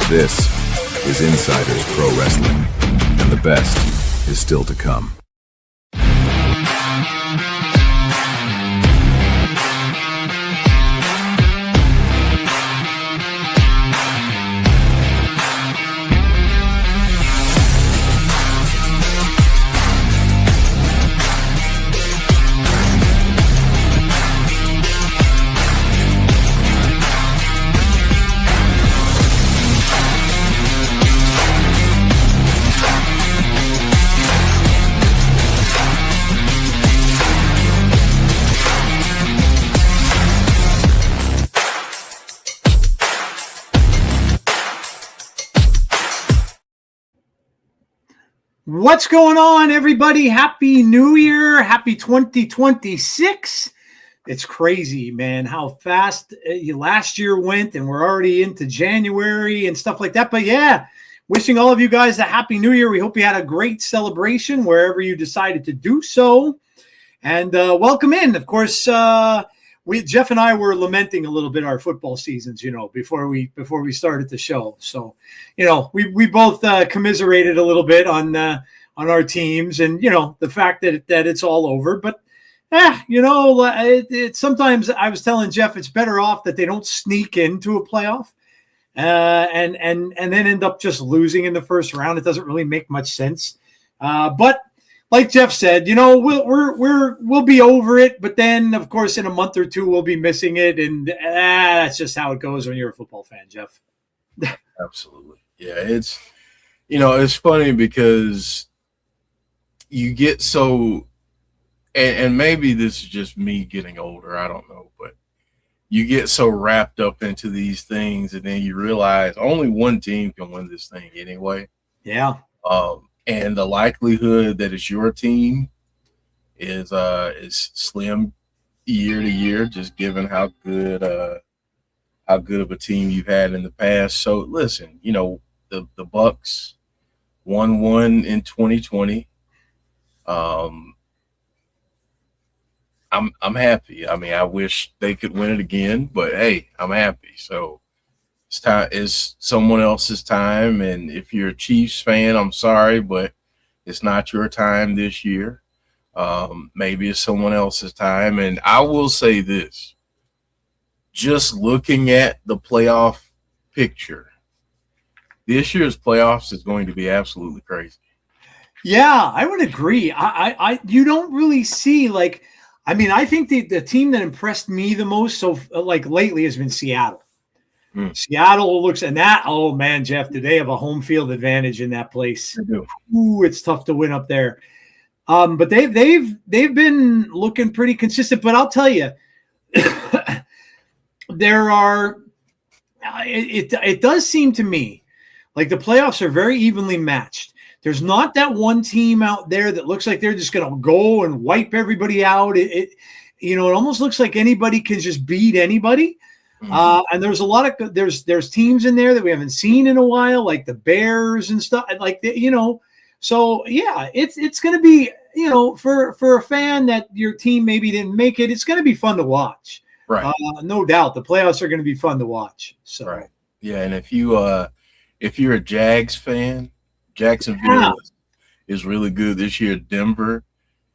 This is Insiders Pro Wrestling, and the best is still to come. What's going on, everybody? Happy New Year. Happy 2026. It's crazy, man, how fast last year went, and we're already into January and stuff like that. But yeah, wishing all of you guys a Happy New Year. We hope you had a great celebration wherever you decided to do so. And welcome in. Of course, Jeff and I were lamenting a little bit our football seasons, before we started the show. So, we both commiserated a little bit on our teams, and the fact that it's all over. But sometimes I was telling Jeff it's better off that they don't sneak into a playoff and then end up just losing in the first round. It doesn't really make much sense. But like Jeff said, we'll be over it, but then of course in a month or two we'll be missing it, and that's just how it goes when you're a football fan, Jeff. Absolutely, yeah. It's funny because you get so, and maybe this is just me getting older, I don't know, but you get so wrapped up into these things, and then you realize only one team can win this thing anyway. Yeah. And the likelihood that it's your team is slim year to year, just given how good of a team you've had in the past. So listen, the Bucks won one in 2020. I'm happy. I mean, I wish they could win it again, but hey, I'm happy. So it's someone else's time, and if you're a Chiefs fan, I'm sorry, but it's not your time this year. Maybe it's someone else's time, and I will say this: just looking at the playoff picture, this year's playoffs is going to be absolutely crazy. Yeah, I would agree. I you don't really see I think the team that impressed me the most lately has been Seattle. Seattle looks, and oh man, Jeff, do they have a home field advantage in that place? They do. Ooh, it's tough to win up there. But they've been looking pretty consistent. But I'll tell you, it does seem to me like the playoffs are very evenly matched. There's not that one team out there that looks like they're just going to go and wipe everybody out. It almost looks like anybody can just beat anybody. And there's a lot of there's teams in there that we haven't seen in a while, like the Bears and stuff. So yeah, it's going to be for a fan that your team maybe didn't make it. It's going to be fun to watch, right? No doubt, the playoffs are going to be fun to watch. So right, yeah. And if you're a Jags fan, Jacksonville is really good this year. Denver,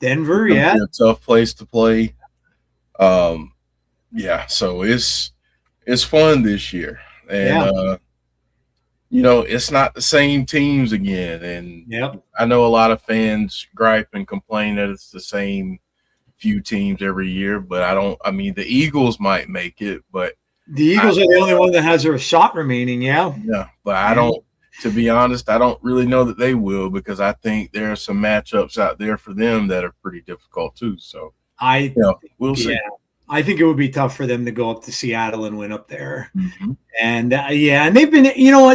yeah, a tough place to play. Yeah, so it's fun this year, and it's not the same teams again. And I know a lot of fans gripe and complain that it's the same few teams every year, but the Eagles might make it, but the Eagles are the only one that has a shot remaining. Yeah, but to be honest, I don't really know that they will, because I think there are some matchups out there for them that are pretty difficult too. So we'll see. I think it would be tough for them to go up to Seattle and win up there. Mm-hmm. And and they've been,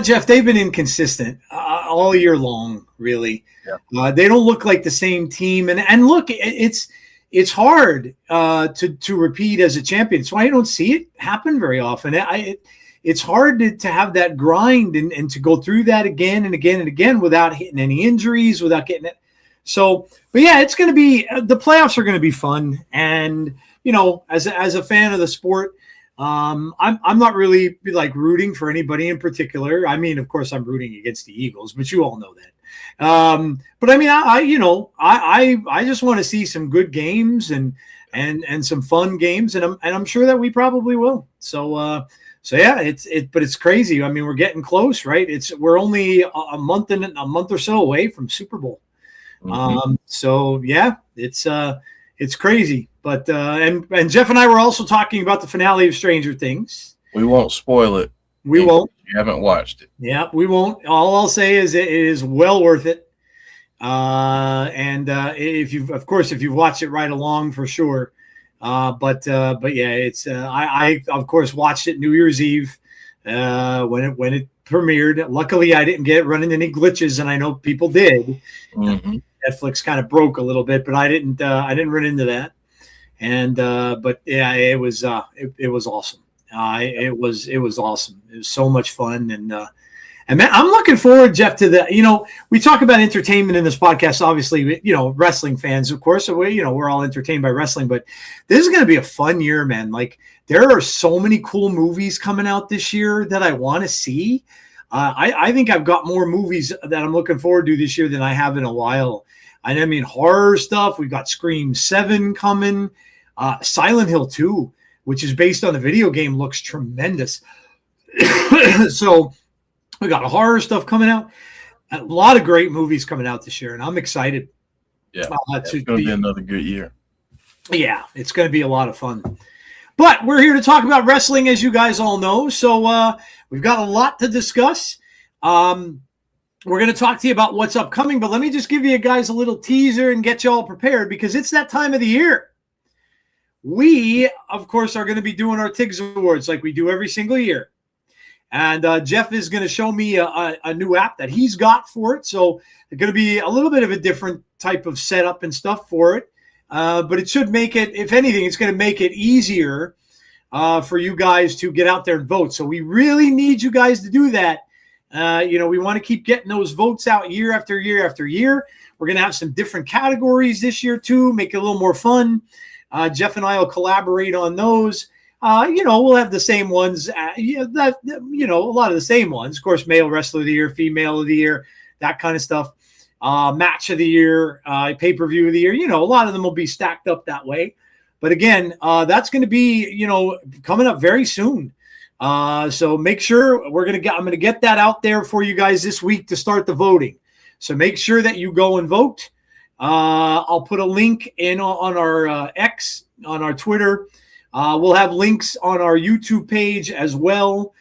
Jeff, they've been inconsistent all year long, really. Yeah. They don't look like the same team. And look, it's hard to repeat as a champion. That's why I don't see it happen very often. It's hard to have that grind and to go through that again and again and again without hitting any injuries, without getting it. So, but yeah, it's going to be, the playoffs are going to be fun. And, as a fan of the sport, I'm not really like rooting for anybody in particular. I mean, of course, I'm rooting against the Eagles, but you all know that. But I mean, I just want to see some good games and some fun games, and I'm sure that we probably will. So yeah, but it's crazy. I mean, we're getting close, right? We're only a month or so away from Super Bowl. So yeah, it's crazy. But and Jeff and I were also talking about the finale of Stranger Things. We won't spoil it. We won't. You haven't watched it. Yeah, we won't. All I'll say is it is well worth it. And if you've watched it right along, for sure. But yeah, it's I of course watched it New Year's Eve when it premiered. Luckily, I didn't run into any glitches, and I know people did. Netflix kind of broke a little bit, but I didn't run into that. And but yeah, it was awesome. It was awesome. It was so much fun, and man, I'm looking forward, Jeff, to we talk about entertainment in this podcast. Obviously, wrestling fans, of course, so we're all entertained by wrestling. But this is going to be a fun year, man. Like, there are so many cool movies coming out this year that I want to see. I think I've got more movies that I'm looking forward to this year than I have in a while. I mean, horror stuff. We've got Scream 7 coming. Silent Hill 2, which is based on the video game, looks tremendous. So we got horror stuff coming out. A lot of great movies coming out this year, and I'm excited. Yeah, it's going to be another good year. Yeah, it's going to be a lot of fun. But we're here to talk about wrestling, as you guys all know. So we've got a lot to discuss. We're going to talk to you about what's upcoming, but let me just give you guys a little teaser and get you all prepared, because it's that time of the year. We, of course, are going to be doing our TIGS Awards like we do every single year. And Jeff is going to show me a new app that he's got for it. So it's going to be a little bit of a different type of setup and stuff for it. But it should make it, if anything, it's going to make it easier for you guys to get out there and vote. So we really need you guys to do that. We want to keep getting those votes out year after year after year. We're going to have some different categories this year too, make it a little more fun. Jeff and I will collaborate on those. We'll have the same ones, a lot of the same ones. Of course, male wrestler of the year, female of the year, that kind of stuff. Match of the year, pay-per-view of the year. A lot of them will be stacked up that way. But again, that's going to be, coming up very soon. So make sure I'm going to get that out there for you guys this week to start the voting. So make sure that you go and vote. I'll put a link in on our X, on our Twitter. We'll have links on our YouTube page as well.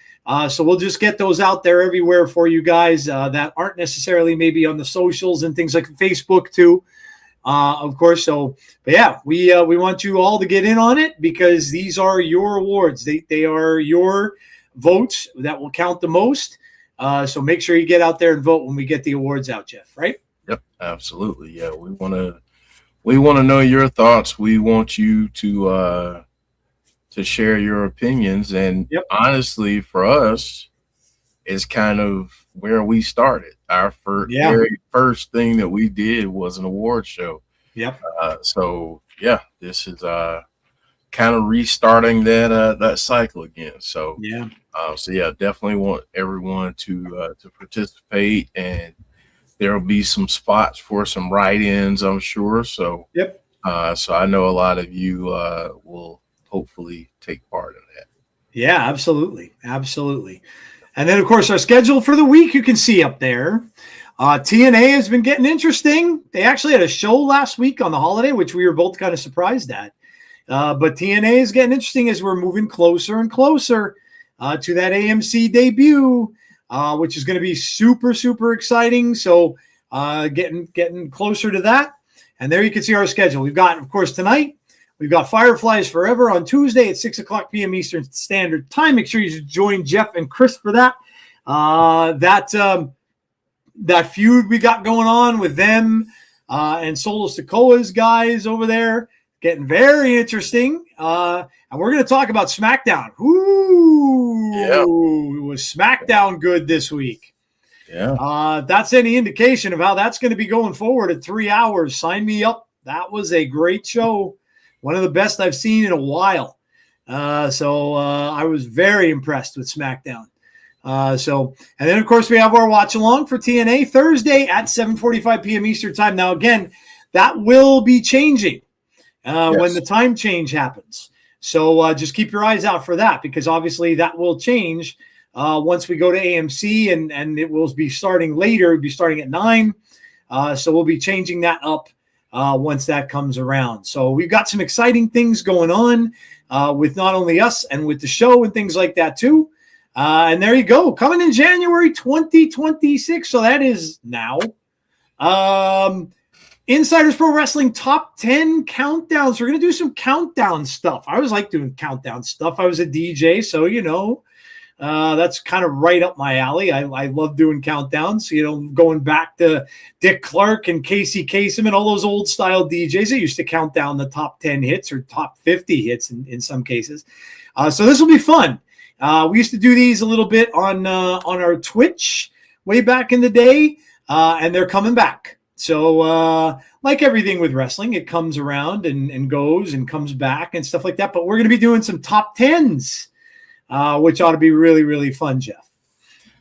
So we'll just get those out there everywhere for you guys that aren't necessarily maybe on the socials and things like Facebook too, of course. So, but yeah, we want you all to get in on it, because these are your awards. They are your votes that will count the most. So make sure you get out there and vote when we get the awards out, Jeff, right? Yep, absolutely. Yeah, we want to know your thoughts. We want you to share your opinions, and honestly, for us, is kind of where we started. Our very first thing that we did was an award show. Yep. So yeah, this is kind of restarting that cycle again. So yeah. Definitely want everyone to participate, and there'll be some spots for some write-ins, I'm sure. So so I know a lot of you will hopefully take part in that. Yeah, absolutely. And then, of course, our schedule for the week you can see up there. TNA has been getting interesting. They actually had a show last week on the holiday, which we were both kind of surprised at. But TNA is getting interesting as we're moving closer and closer to that AMC debut, which is going to be super, super exciting. So getting closer to that. And there you can see our schedule. We've got, of course, tonight, we've got Fireflies Forever on Tuesday at 6 o'clock p.m. Eastern Standard Time. Make sure you join Jeff and Chris for that. That feud we got going on with them and Solo Sikoa's guys over there, getting very interesting. And we're going to talk about SmackDown. Was SmackDown good this week? Yeah. That's any indication of how that's going to be going forward at 3 hours. Sign me up. That was a great show. One of the best I've seen in a while. So I was very impressed with SmackDown. And then of course we have our watch along for TNA Thursday at 7:45 p.m. Eastern time. Now again, that will be changing when the time change happens. So just keep your eyes out for that, because obviously that will change once we go to AMC, and it will be starting later. It'll be starting at 9. So we'll be changing that up once that comes around. So we've got some exciting things going on with not only us and with the show and things like that too. And there you go, coming in January 2026. So that is now. Insiders Pro Wrestling Top 10 countdowns. We're going to do some countdown stuff. I always like doing countdown stuff. I was a DJ, so, that's kind of right up my alley. I love doing countdowns, going back to Dick Clark and Casey Kasem and all those old style DJs that used to count down the top 10 hits or top 50 hits in some cases. So this will be fun. We used to do these a little bit on our Twitch way back in the day, and they're coming back. So like everything with wrestling, it comes around and goes and comes back and stuff like that. But we're going to be doing some top 10s, which ought to be really, really fun, Jeff.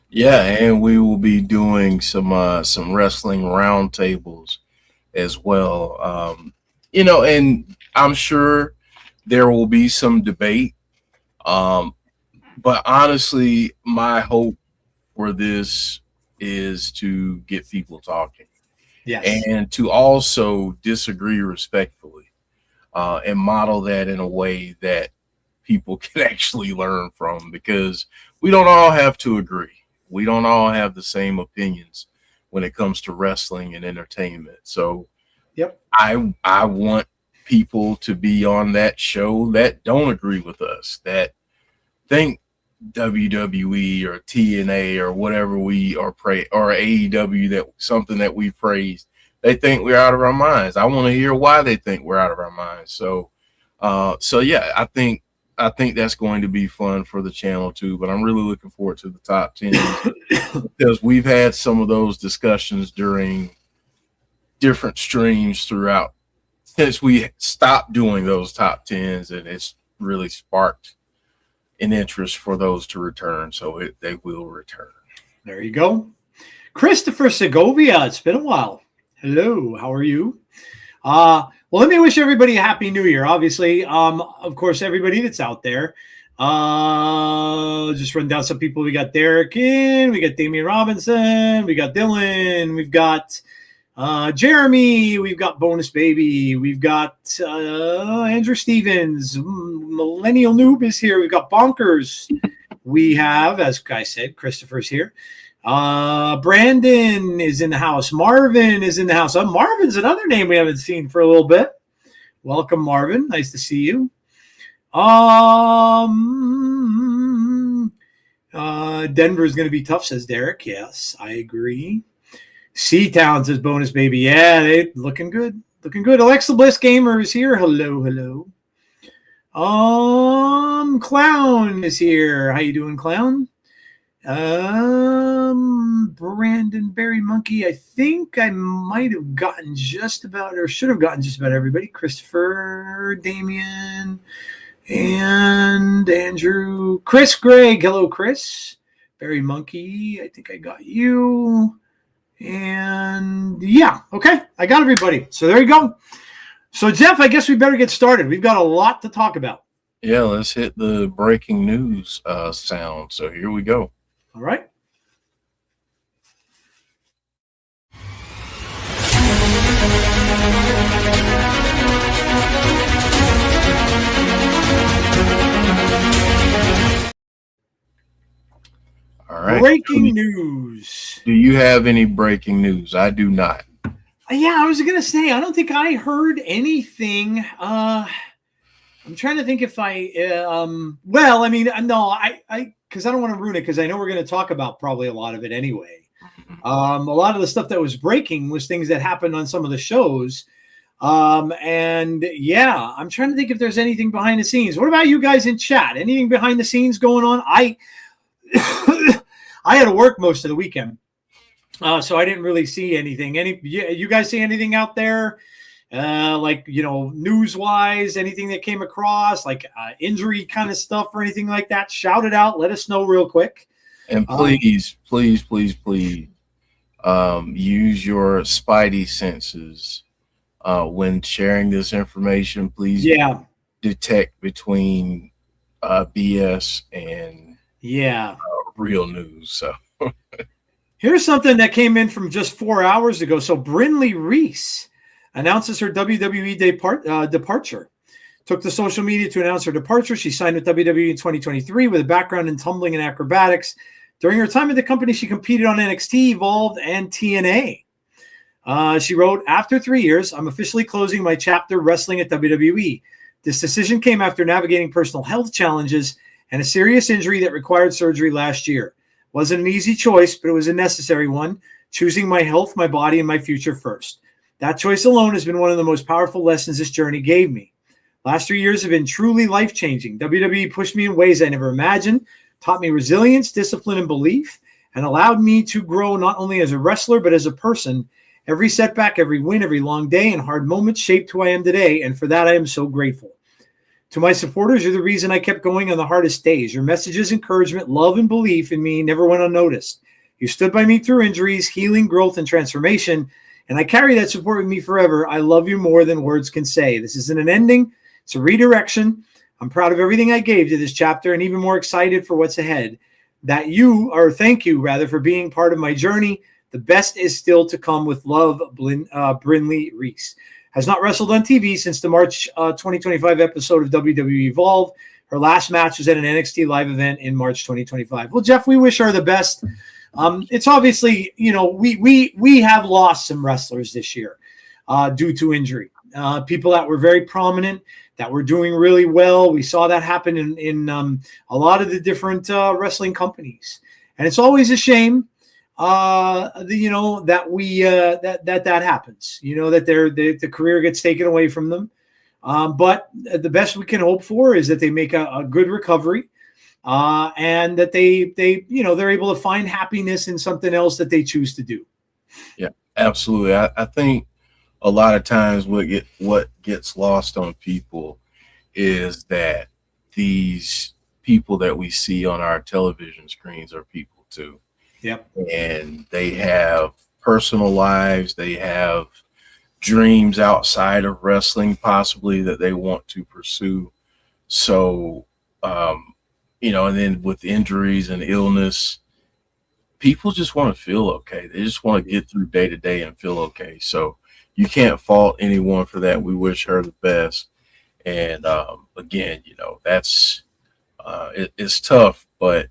Yeah, and we will be doing some wrestling roundtables as well. And I'm sure there will be some debate. But honestly, my hope for this is to get people talking. Yes. And to also disagree respectfully and model that in a way that people can actually learn from, because we don't all have to agree. We don't all have the same opinions when it comes to wrestling and entertainment. So yep, I want people to be on that show that don't agree with us, that think WWE or TNA or whatever we are or AEW, that something that we praised, they think we're out of our minds. I want to hear why they think we're out of our minds. So yeah, I think that's going to be fun for the channel too. But I'm really looking forward to the top 10 because we've had some of those discussions during different streams throughout since we stopped doing those top 10s, and it's really sparked an interest for those to return, so they will return. There you go. Christopher Segovia, it's been a while. Hello, how are you? Well, let me wish everybody a happy new year. Obviously, of course, everybody that's out there. Just run down some people. We got Derek in, we got Damian Robinson, we got Dylan, we've got Jeremy, we've got Bonus Baby, we've got Andrew Stevens, Millennial Noob is here, we've got Bonkers, we have, as I said, Christopher's here, Brandon is in the house, Marvin is in the house. Marvin's another name we haven't seen for a little bit. Welcome, Marvin, nice to see you. Denver's going to be tough, says Derek. Yes, I agree. C-Town says Bonus Baby. Yeah, they looking good. Looking good. Alexa Bliss Gamer is here. Hello, hello. Clown is here. How you doing, Clown? Brandon Berry Monkey. I think I might have gotten just about, or should have gotten just about everybody. Christopher, Damien, and Andrew. Chris Gregg. Hello, Chris. Berry Monkey. I think I got you. And yeah, okay, I got everybody. So there you go. So Jeff, I guess we better get started. We've got a lot to talk about. Yeah, let's hit the breaking news sound. So here we go. All right. All right. Breaking news. Do you have any breaking news? I do not. Yeah, I was going to say, I don't think I heard anything. I'm trying to think if I, well, I mean, no, because I don't want to ruin it, because I know we're going to talk about probably a lot of it anyway. A lot of the stuff that was breaking was things that happened on some of the shows. And yeah, I'm trying to think if there's anything behind the scenes. What about you guys in chat? Anything behind the scenes going on? I had to work most of the weekend. So I didn't really see anything. You guys see anything out there like, news wise, anything that came across, like injury kind of stuff or anything like that, shout it out. Let us know real quick. And please, please, please, please, use your spidey senses when sharing this information. Please, detect between BS and real news. So here's something that came in from just 4 hours ago. So Brinley Reese announces her WWE departure. Took to social media to announce her departure. She signed with WWE in 2023 with a background in tumbling and acrobatics. During her time at the company, she competed on NXT, Evolved, and TNA. She wrote, "After 3 years, I'm officially closing my chapter wrestling at WWE. This decision came after navigating personal health challenges and a serious injury that required surgery last year. Wasn't an easy choice, but it was a necessary one, choosing my health, my body, and my future first. That choice alone has been one of the most powerful lessons this journey gave me. Last 3 years have been truly life-changing. WWE pushed me in ways I never imagined, taught me resilience, discipline, and belief, and allowed me to grow not only as a wrestler, but as a person. Every setback, every win, every long day, and hard moments shaped who I am today, and for that I am so grateful. To my supporters, you're the reason I kept going on the hardest days. Your messages, encouragement, love, and belief in me never went unnoticed. You stood by me through injuries, healing, growth, and transformation, and I carry that support with me forever. I love you more than words can say. This isn't an ending. It's a redirection. I'm proud of everything I gave to this chapter and even more excited for what's ahead. Thank you for being part of my journey. The best is still to come. With love, Brinley Reese. Has not wrestled on TV since the March 2025 episode of WWE Evolved. Her last match was at an NXT live event in March 2025. Well, Jeff, we wish her the best. It's obviously, we have lost some wrestlers this year due to injury. People that were very prominent, that were doing really well. We saw that happen in a lot of the different wrestling companies, and it's always a shame, that happens. That the career gets taken away from them. But the best we can hope for is that they make a good recovery, and that they're able to find happiness in something else that they choose to do. Yeah, absolutely. I think a lot of times what gets lost on people is that these people that we see on our television screens are people too. Yep. And they have personal lives. They have dreams outside of wrestling, possibly, that they want to pursue. So, and then with injuries and illness, people just want to feel okay. They just want to get through day to day and feel okay. So you can't fault anyone for that. We wish her the best. And again, that's it's tough, but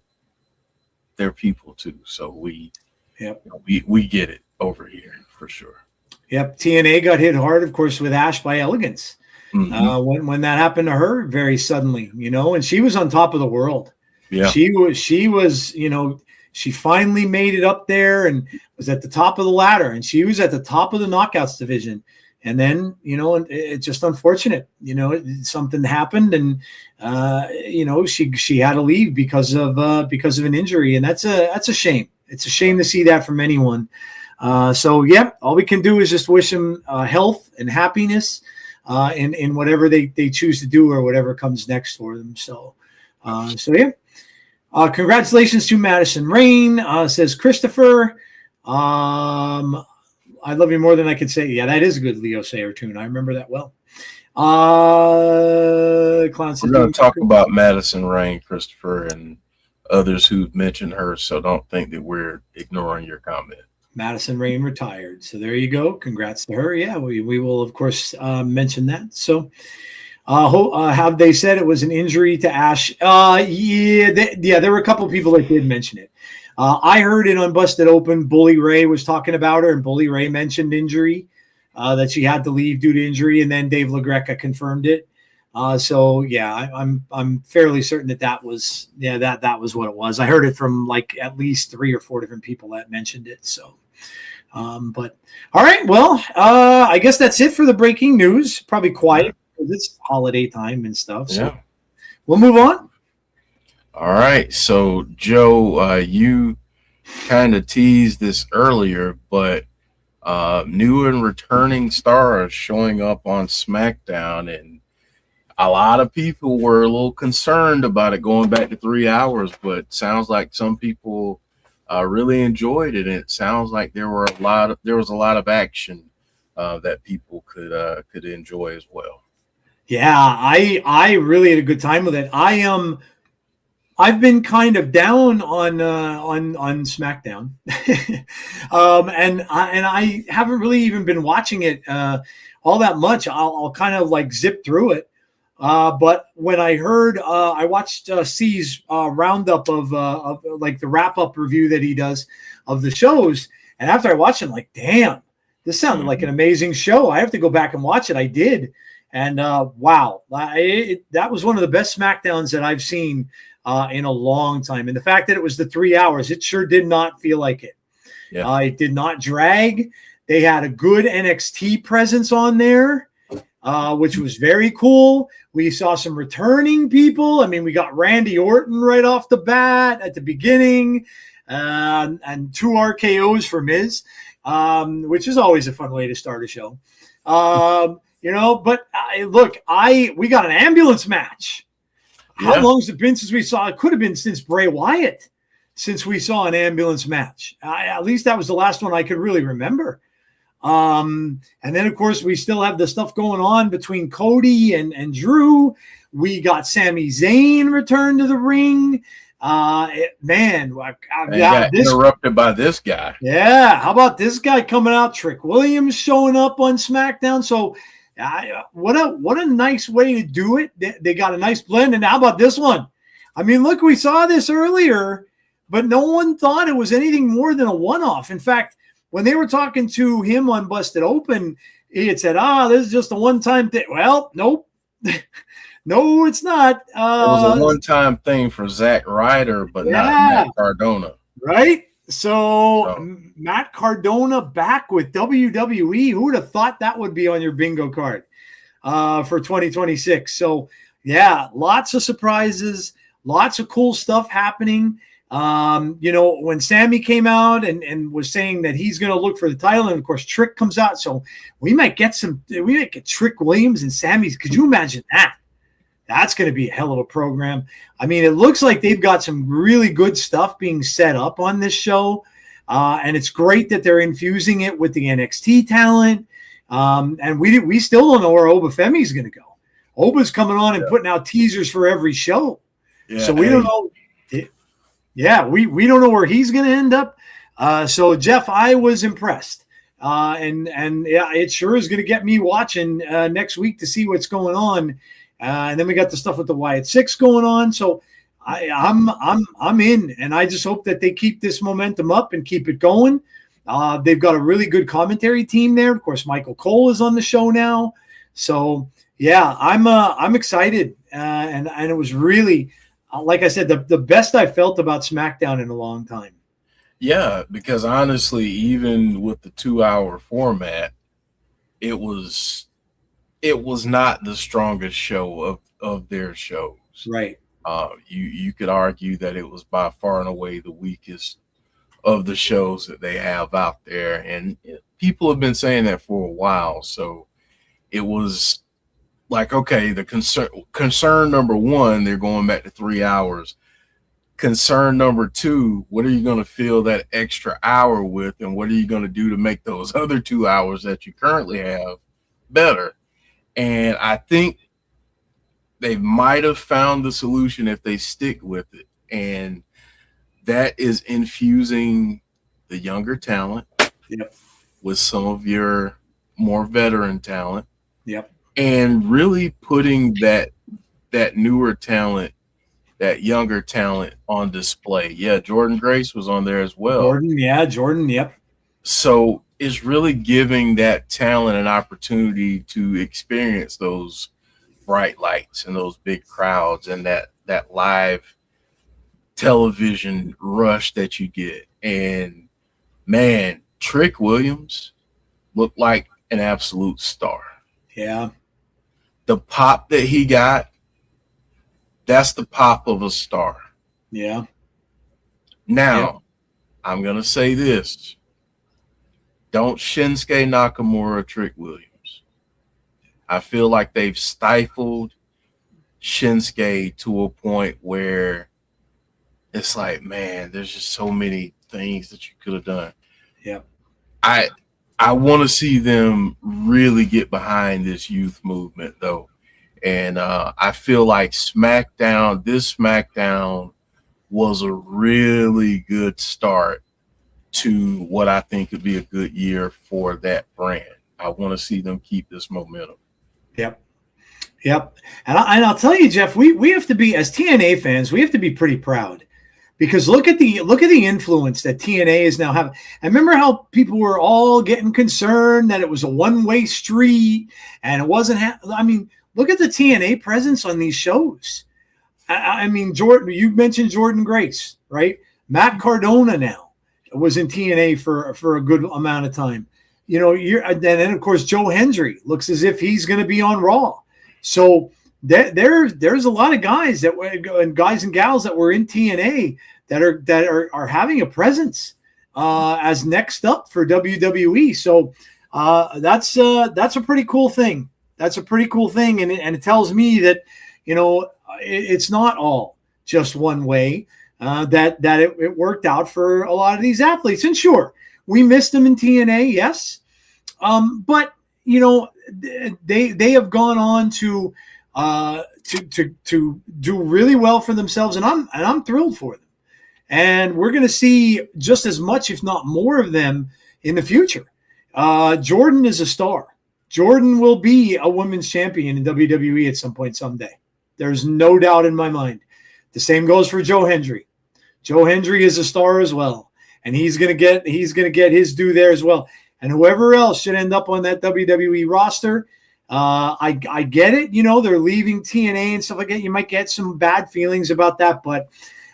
they're people too. So we get it over here for sure. Yep. TNA got hit hard, of course, with Ash by Elegance. Mm-hmm. When that happened to her very suddenly, and she was on top of the world. Yeah. She was, she finally made it up there and was at the top of the ladder, and she was at the top of the knockouts division. And then, it's just unfortunate, something happened, and, she had to leave because of an injury. And that's a shame. It's a shame to see that from anyone. All we can do is just wish them health and happiness in whatever they choose to do or whatever comes next for them. Congratulations to Madison Rain, says Christopher. I love you more than I could say. Yeah, that is a good Leo Sayer tune. I remember that well. Clown says, we're going to talk about Madison Rain, Christopher, and others who've mentioned her, so don't think that we're ignoring your comment. Madison Rain retired. So there you go. Congrats to her. Yeah, we will, of course, mention that. So have they said it was an injury to Ash? There were a couple of people that did mention it. I heard it on Busted Open. Bully Ray was talking about her, and Bully Ray mentioned injury, that she had to leave due to injury, and then Dave LaGreca confirmed it. I'm fairly certain that was what it was. I heard it from like at least 3 or 4 different people that mentioned it. So, but all right, well, I guess that's it for the breaking news. Probably quiet because it's holiday time and stuff. So we'll move on. All right. So, Joe, you kind of teased this earlier, but new and returning stars showing up on SmackDown, and a lot of people were a little concerned about it going back to 3 hours, but sounds like some people really enjoyed it, and it sounds like there was a lot of action that people could enjoy as well. Yeah, I really had a good time with it. I've been kind of down on SmackDown, and I haven't really even been watching it all that much. I'll kind of like zip through it. But when I heard, I watched C's roundup of like the wrap up review that he does of the shows, and after I watched it, I'm like, damn, this sounded like an amazing show. I have to go back and watch it. I did, and wow, that was one of the best SmackDowns that I've seen in a long time. And the fact that it was the 3 hours, it sure did not feel like it. Yeah. It did not drag. They had a good NXT presence on there, which was very cool. We saw some returning people. I mean, we got Randy Orton right off the bat at the beginning, and 2 RKOs for Miz, which is always a fun way to start a show. But look, we got an ambulance match. How long has it been since we saw? It could have been since Bray Wyatt, since we saw an ambulance match. At least that was the last one I could really remember. And then, of course, we still have the stuff going on between Cody and Drew. We got Sami Zayn return to the ring. Got interrupted by this guy. Yeah, how about this guy coming out? Trick Williams showing up on SmackDown. So what a nice way to do it. They got a nice blend. And how about this one? I mean, look, we saw this earlier, but no one thought it was anything more than a one-off. In fact, when they were talking to him on Busted Open, he had said, this is just a one-time thing. Well, nope. No, it's not. It was a one-time thing for Zack Ryder, but not Matt Cardona. Right? So Matt Cardona back with WWE. Who would have thought that would be on your bingo card for 2026? So, yeah, lots of surprises, lots of cool stuff happening. When Sammy came out and was saying that he's going to look for the title, and of course Trick comes out, so we might get Trick Williams and Sammy's. Could you imagine that? That's going to be a hell of a program. I mean, it looks like they've got some really good stuff being set up on this show, and it's great that they're infusing it with the NXT talent. And we still don't know where Oba Femi's going to go. Oba's coming on and putting out teasers for every show, so we don't know. Yeah, we don't know where he's going to end up. So, Jeff, I was impressed. And yeah, it sure is going to get me watching next week to see what's going on. And then we got the stuff with the Wyatt Six going on. So I'm in, and I just hope that they keep this momentum up and keep it going. They've got a really good commentary team there. Of course, Michael Cole is on the show now. So yeah, I'm excited. And it was really, like I said, the best I felt about SmackDown in a long time. Yeah, because honestly, even with the 2-hour format, it was not the strongest show of their shows. Right. You could argue that it was by far and away the weakest of the shows that they have out there, and people have been saying that for a while. So it was like, okay, the concern number one, they're going back to 3 hours. Concern number two, what are you going to fill that extra hour with, and what are you going to do to make those other 2 hours that you currently have better? And I think they might have found the solution if they stick with it, and that is infusing the younger talent with some of your more veteran talent. Yep. And really putting that newer talent, that younger talent on display. Yeah, Jordan Grace was on there as well. Jordan, yep. So it's really giving that talent an opportunity to experience those bright lights and those big crowds and that live television rush that you get. And man, Trick Williams looked like an absolute star. Yeah. The pop that he got, that's the pop of a star. Yeah. Now, I'm going to say this. don't Shinsuke Nakamura trick Williams. I feel like they've stifled Shinsuke to a point where it's like, man, there's just so many things that you could have done. Yeah. I want to see them really get behind this youth movement, though. And I feel like this SmackDown was a really good start to what I think could be a good year for that brand. I want to see them keep this momentum. Yep. And I'll tell you, Jeff, we have to be, as TNA fans, we have to be pretty proud. Because look at the influence that TNA is now having. I remember how people were all getting concerned that it was a one-way street and it wasn't. Look at the TNA presence on these shows. I mean, Jordan, you mentioned Jordan Grace, right? Matt Cardona now was in TNA for a good amount of time. You know, and then of course Joe Hendry looks as if he's going to be on Raw. So there's a lot of guys and guys and gals that were in TNA that are having a presence as next up for WWE. So that's a pretty cool thing. That's a pretty cool thing, and it tells me that, you know, it's not all just one way. That it worked out for a lot of these athletes. And sure, we missed them in TNA, yes, but you know, they have gone on to do really well for themselves, and I'm thrilled for them. And we're going to see just as much, if not more, of them in the future. Jordan is a star. Jordan will be a women's champion in WWE at some point someday. There's no doubt in my mind. The same goes for Joe Hendry. Joe Hendry is a star as well, and he's gonna get his due there as well. And whoever else should end up on that WWE roster, I get it. You know, they're leaving TNA and stuff like that. You might get some bad feelings about that, but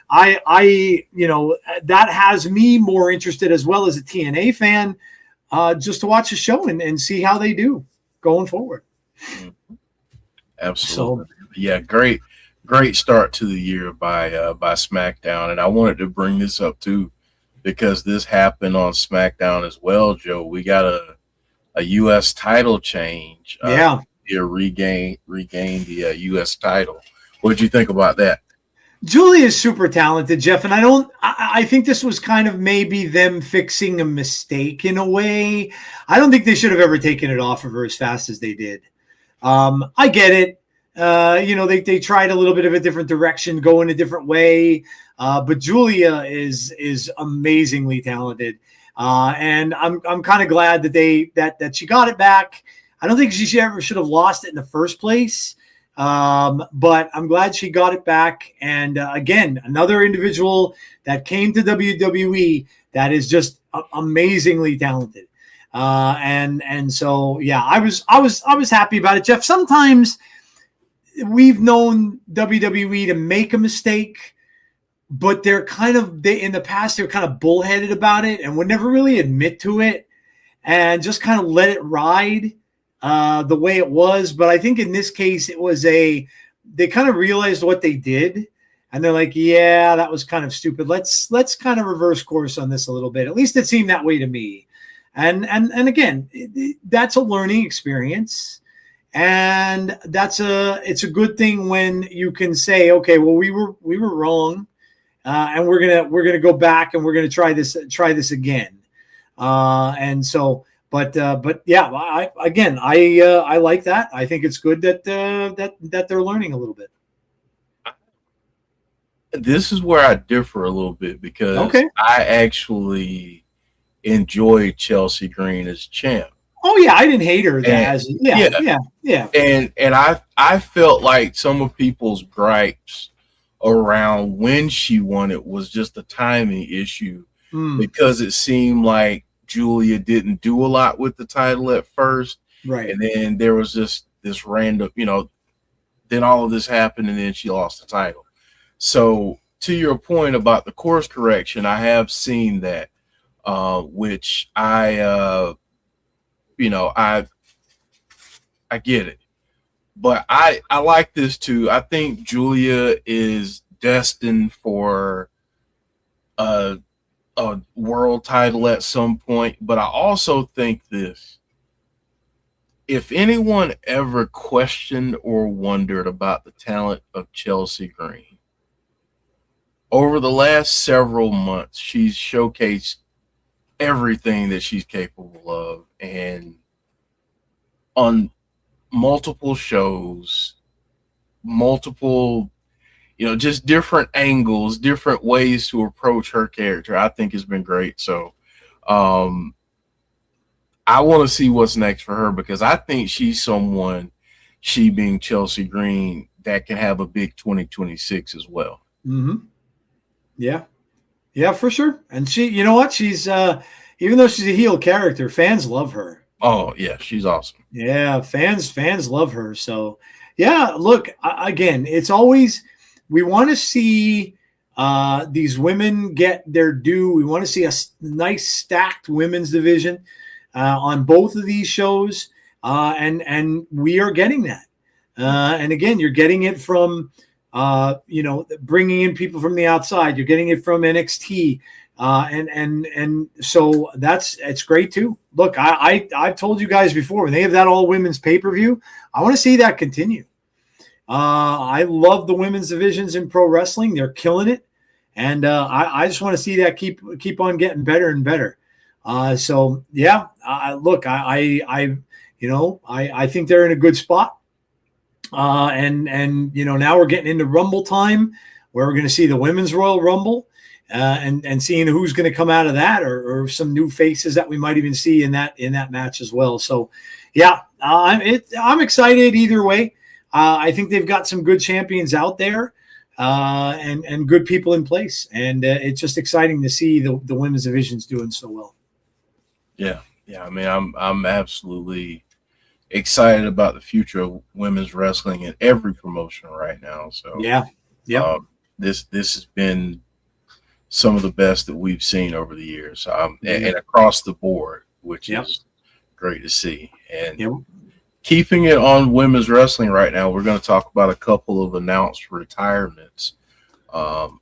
I you know, that has me more interested as well as a TNA fan, just to watch the show and see how they do going forward. Absolutely. So, yeah, great start to the year by SmackDown. And I wanted to bring this up too, because this happened on SmackDown as well, Joe. We got a U.S. title change. Regain the U.S. title. What did you think about that? Julia is super talented, Jeff, and I think this was kind of maybe them fixing a mistake in a way. I don't think they should have ever taken it off of her as fast as they did. I get it. You know, they tried a little bit of a different direction, go in a different way. But Julia is amazingly talented. And I'm kind of glad that she got it back. I don't think she ever should have lost it in the first place. But I'm glad she got it back. And again, another individual that came to WWE that is just amazingly talented. And so, yeah, I was happy about it, Jeff. Sometimes we've known WWE to make a mistake, but in the past, they're kind of bullheaded about it and would never really admit to it and just kind of let it ride the way it was. But I think in this case, they kind of realized what they did. And they're like, yeah, that was kind of stupid. Let's kind of reverse course on this a little bit. At least it seemed that way to me. And again, that's a learning experience. And it's a good thing when you can say, okay, well, we were wrong. And we're going to go back and we're going to try this again. And so, but yeah, I like that. I think it's good that they're learning a little bit. This is where I differ a little bit because I actually enjoyed Chelsea Green as champ. Oh yeah, I didn't hate her. Yeah. And I felt like some of people's gripes around when she won it was just a timing issue because it seemed like Julia didn't do a lot with the title at first. Right. And then there was just this random, then all of this happened and then she lost the title. So to your point about the course correction, I have seen that, which I get it. But I like this too. I think Julia is destined for a a world title at some point. But I also think this: if anyone ever questioned or wondered about the talent of Chelsea Green, over the last several months, she's showcased everything that she's capable of, and on multiple shows, multiple, just different angles, different ways to approach her character, I think has been great. So I want to see what's next for her, because I think she's someone, she being Chelsea Green, that can have a big 2026 as well. Mm-hmm. Yeah, for sure. And she, you know what? She's even though she's a heel character, fans love her. Oh yeah, she's awesome. Yeah, fans love her. So yeah, look, again, it's always, we want to see these women get their due. We want to see a nice stacked women's division on both of these shows, and we are getting that. And again, you're getting it from bringing in people from the outside. You're getting it from NXT, and so it's great too. Look, I've told you guys before, when they have that all women's pay-per-view, I want to see that continue. I love the women's divisions in pro wrestling; they're killing it, and I just want to see that keep on getting better and better. So yeah, look, I think they're in a good spot. And now we're getting into Rumble time, where we're going to see the Women's Royal Rumble, and seeing who's going to come out of that, or some new faces that we might even see in that match as well. So yeah, I'm excited either way. I think they've got some good champions out there, and good people in place, and it's just exciting to see the women's divisions doing so well. Yeah. I mean, I'm absolutely excited about the future of women's wrestling in every promotion right now. So yeah. This has been some of the best that we've seen over the years, and across the board, which is great to see. And keeping it on women's wrestling right now, we're going to talk about a couple of announced retirements.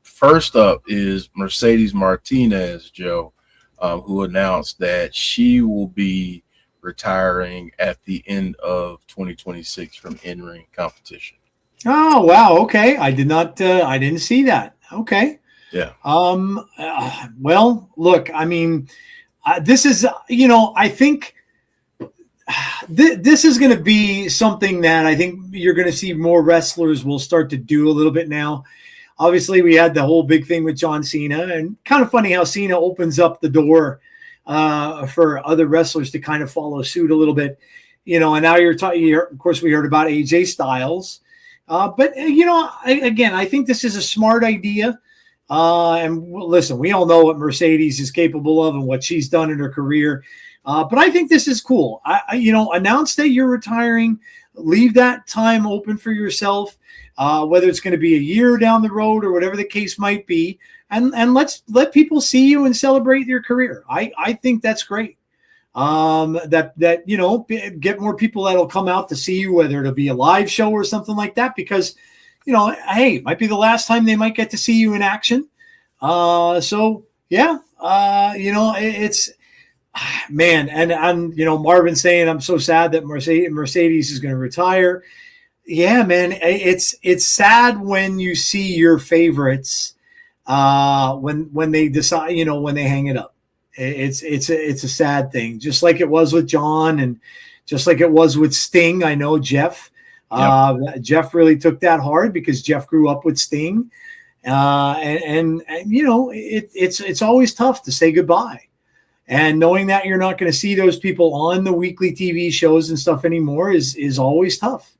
First up is Mercedes Martinez, Joe, who announced that she will be retiring at the end of 2026 from in-ring competition. Oh wow, okay. I didn't see that. Okay. Yeah. Well, look, I mean, this is, I think this is going to be something that I think you're going to see more wrestlers will start to do a little bit now. Obviously, we had the whole big thing with John Cena, and kind of funny how Cena opens up the door for other wrestlers to kind of follow suit a little bit, and now you're talking, of course, we heard about AJ Styles. But again, I think this is a smart idea. And listen, we all know what Mercedes is capable of and what she's done in her career. But I think this is cool. Announce that you're retiring, leave that time open for yourself, whether it's going to be a year down the road or whatever the case might be. And let people see you and celebrate your career. I think that's great. Get more people that'll come out to see you, whether it'll be a live show or something like that, because, hey, it might be the last time they might get to see you in action. So yeah, it's, man. And Marvin saying, I'm so sad that Mercedes is going to retire. Yeah, man. It's sad when you see your favorites, when they decide, when they hang it up. It's a sad thing, just like it was with John, and just like it was with Sting. I know Jeff. Jeff really took that hard, because Jeff grew up with Sting, and it's always tough to say goodbye, and knowing that you're not going to see those people on the weekly TV shows and stuff anymore is always tough.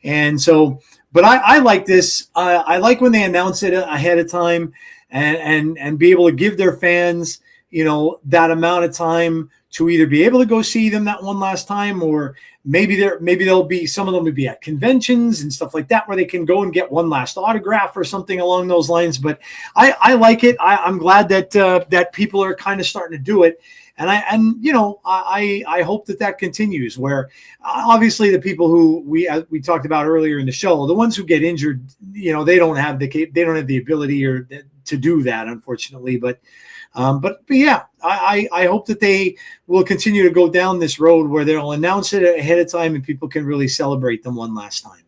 And so, but I like this. I like when they announce it ahead of time, and be able to give their fans, that amount of time to either be able to go see them that one last time, or maybe there'll be, some of them would be at conventions and stuff like that, where they can go and get one last autograph or something along those lines. But I like it. I'm glad that people are kind of starting to do it. And I hope that continues, where obviously the people who we talked about earlier in the show, the ones who get injured, they don't have the ability or to do that, unfortunately. But yeah, I hope that they will continue to go down this road where they'll announce it ahead of time and people can really celebrate them one last time.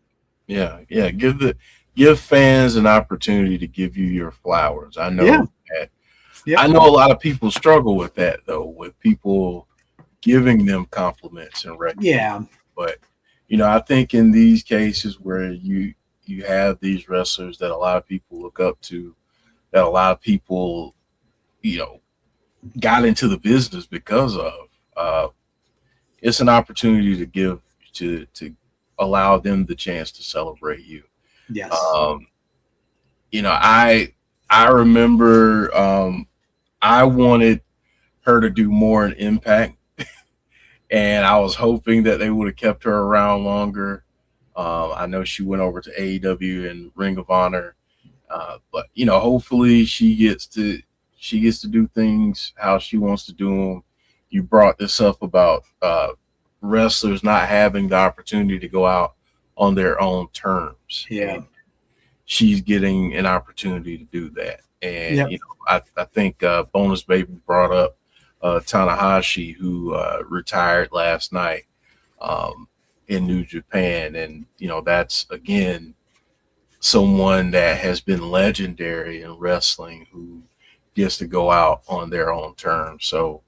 Yeah, yeah. Give fans an opportunity to give you your flowers. I know that. Yeah. I know a lot of people struggle with that though, with people giving them compliments and recognition. Yeah. But I think in these cases where you have these wrestlers that a lot of people look up to, that a lot of people, got into the business because of, it's an opportunity to give to allow them the chance to celebrate you. Yes. I remember I wanted her to do more in Impact, and I was hoping that they would have kept her around longer. I know she went over to AEW and Ring of Honor, but hopefully she gets to do things how she wants to do them. You brought this up about wrestlers not having the opportunity to go out on their own terms. Yeah. And she's getting an opportunity to do that. And, I think Bonus Baby brought up Tanahashi, who retired last night in New Japan. And, that's, again, someone that has been legendary in wrestling who gets to go out on their own terms. So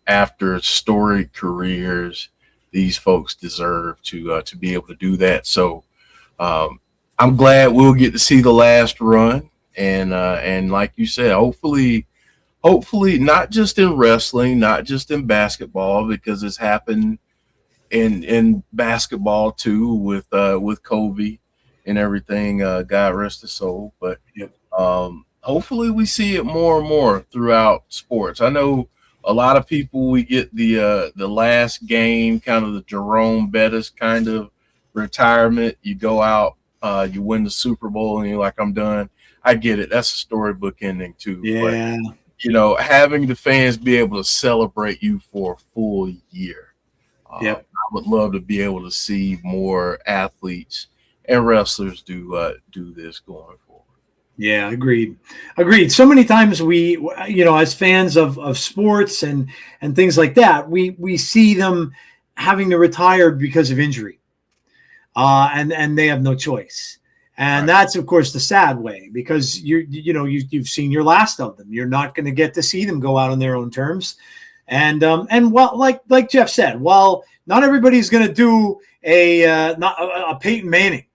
after storied careers, these folks deserve to be able to do that. So I'm glad we'll get to see the last run. And like you said, hopefully not just in wrestling, not just in basketball, because it's happened in basketball too with Kobe and everything. God rest his soul. But hopefully we see it more and more throughout sports. I know a lot of people, we get the last game, kind of the Jerome Bettis kind of retirement. You go out, you win the Super Bowl, and you're like, I'm done. I get it. That's a storybook ending too. Yeah. But, having the fans be able to celebrate you for a full year. I would love to be able to see more athletes and wrestlers do this going forward. Yeah, agreed. So many times we, as fans of sports and things like that, we see them having to retire because of injury, and they have no choice. And that's, of course, the sad way, because you've seen your last of them. You're not going to get to see them go out on their own terms. And well, like Jeff said, while not everybody's going to do a Peyton Manning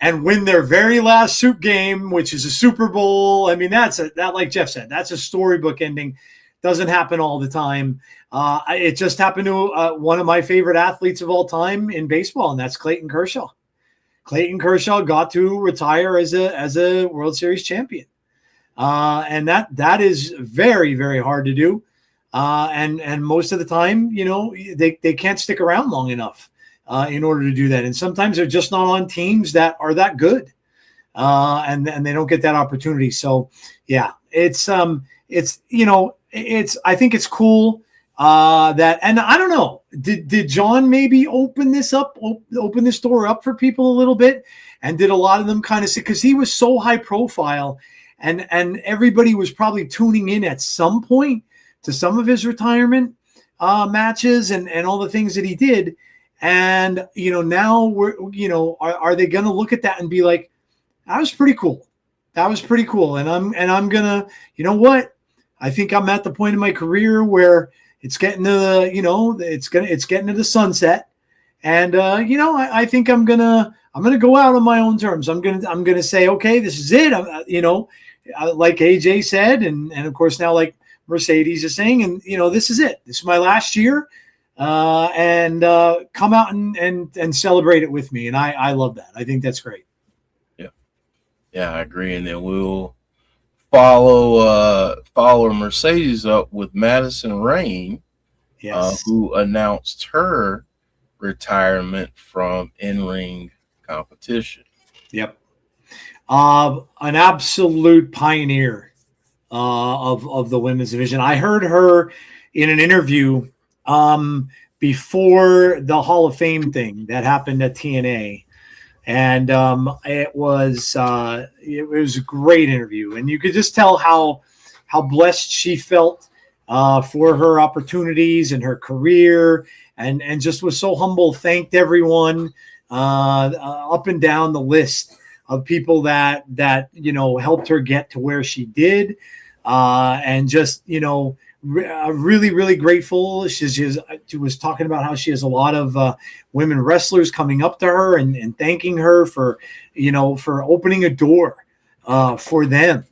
and win their very last soup game, which is a Super Bowl. I mean, that like Jeff said, that's a storybook ending. Doesn't happen all the time. It just happened to one of my favorite athletes of all time in baseball, and that's Clayton Kershaw. Clayton Kershaw got to retire as a World Series champion, and that is very, very hard to do. And most of the time, they can't stick around long enough in order to do that. And sometimes they're just not on teams that are that good, and they don't get that opportunity. So yeah, I think it's cool that, and I don't know, did John maybe open this door up for people a little bit, and did a lot of them kind of say, because he was so high profile, and everybody was probably tuning in at some point to some of his retirement matches and all the things that he did. And, now we're, are they going to look at that and be like, that was pretty cool. And I'm going to, what? I think I'm at the point in my career where it's getting to the, it's getting to the sunset. And, I think I'm going to go out on my own terms. I'm going to say, okay, this is it. Like AJ said, and of course now, like Mercedes is saying, and this is it. This is my last year, and come out and celebrate it with me. And I love that. I think that's great. Yeah, I agree. And then we'll follow Mercedes up with Madison Rain, who announced her retirement from in-ring competition. Yep, an absolute pioneer of the women's division. I heard her in an interview before the Hall of Fame thing that happened at TNA. And it was a great interview, and you could just tell how blessed she felt for her opportunities and her career, and just was so humble. Thanked everyone up and down the list of people that helped her get to where she did, and just really, really grateful. She was talking about how she has a lot of women wrestlers coming up to her and thanking her for opening a door for them.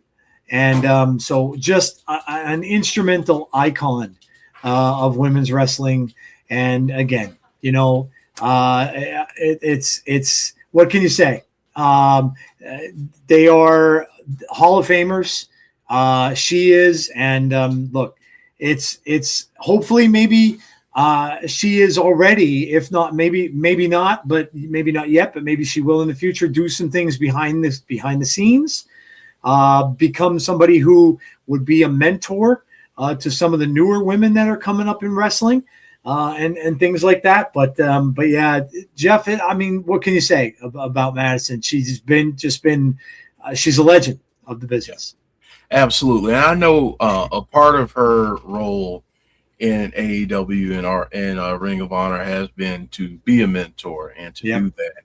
And so just an instrumental icon of women's wrestling. And again, it's what can you say? They are Hall of Famers. She is. And look, it's hopefully maybe she is already, if not, maybe not, but maybe not yet, but maybe she will in the future do some things behind the scenes, become somebody who would be a mentor to some of the newer women that are coming up in wrestling, and things like that. But yeah, Jeff, I mean, what can you say about Madison? She's been she's a legend of the business. Absolutely. And I know a part of her role in AEW and Ring of Honor has been to be a mentor and to do that.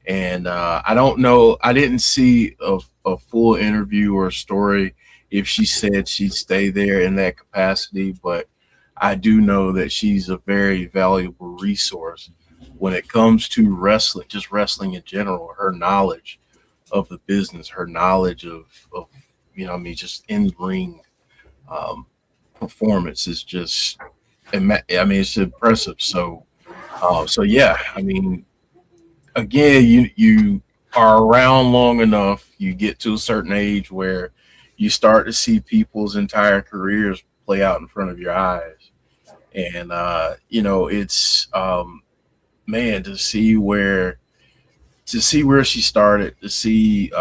And I don't know, I didn't see a full interview or story if she said she'd stay there in that capacity, but I do know that she's a very valuable resource when it comes to wrestling, just wrestling in general. Her knowledge of the business, her knowledge of just in-ring performance is just, it's impressive. So yeah, I mean, again, you are around long enough, you get to a certain age where you start to see people's entire careers play out in front of your eyes. And, it's, man, to see where she started, to see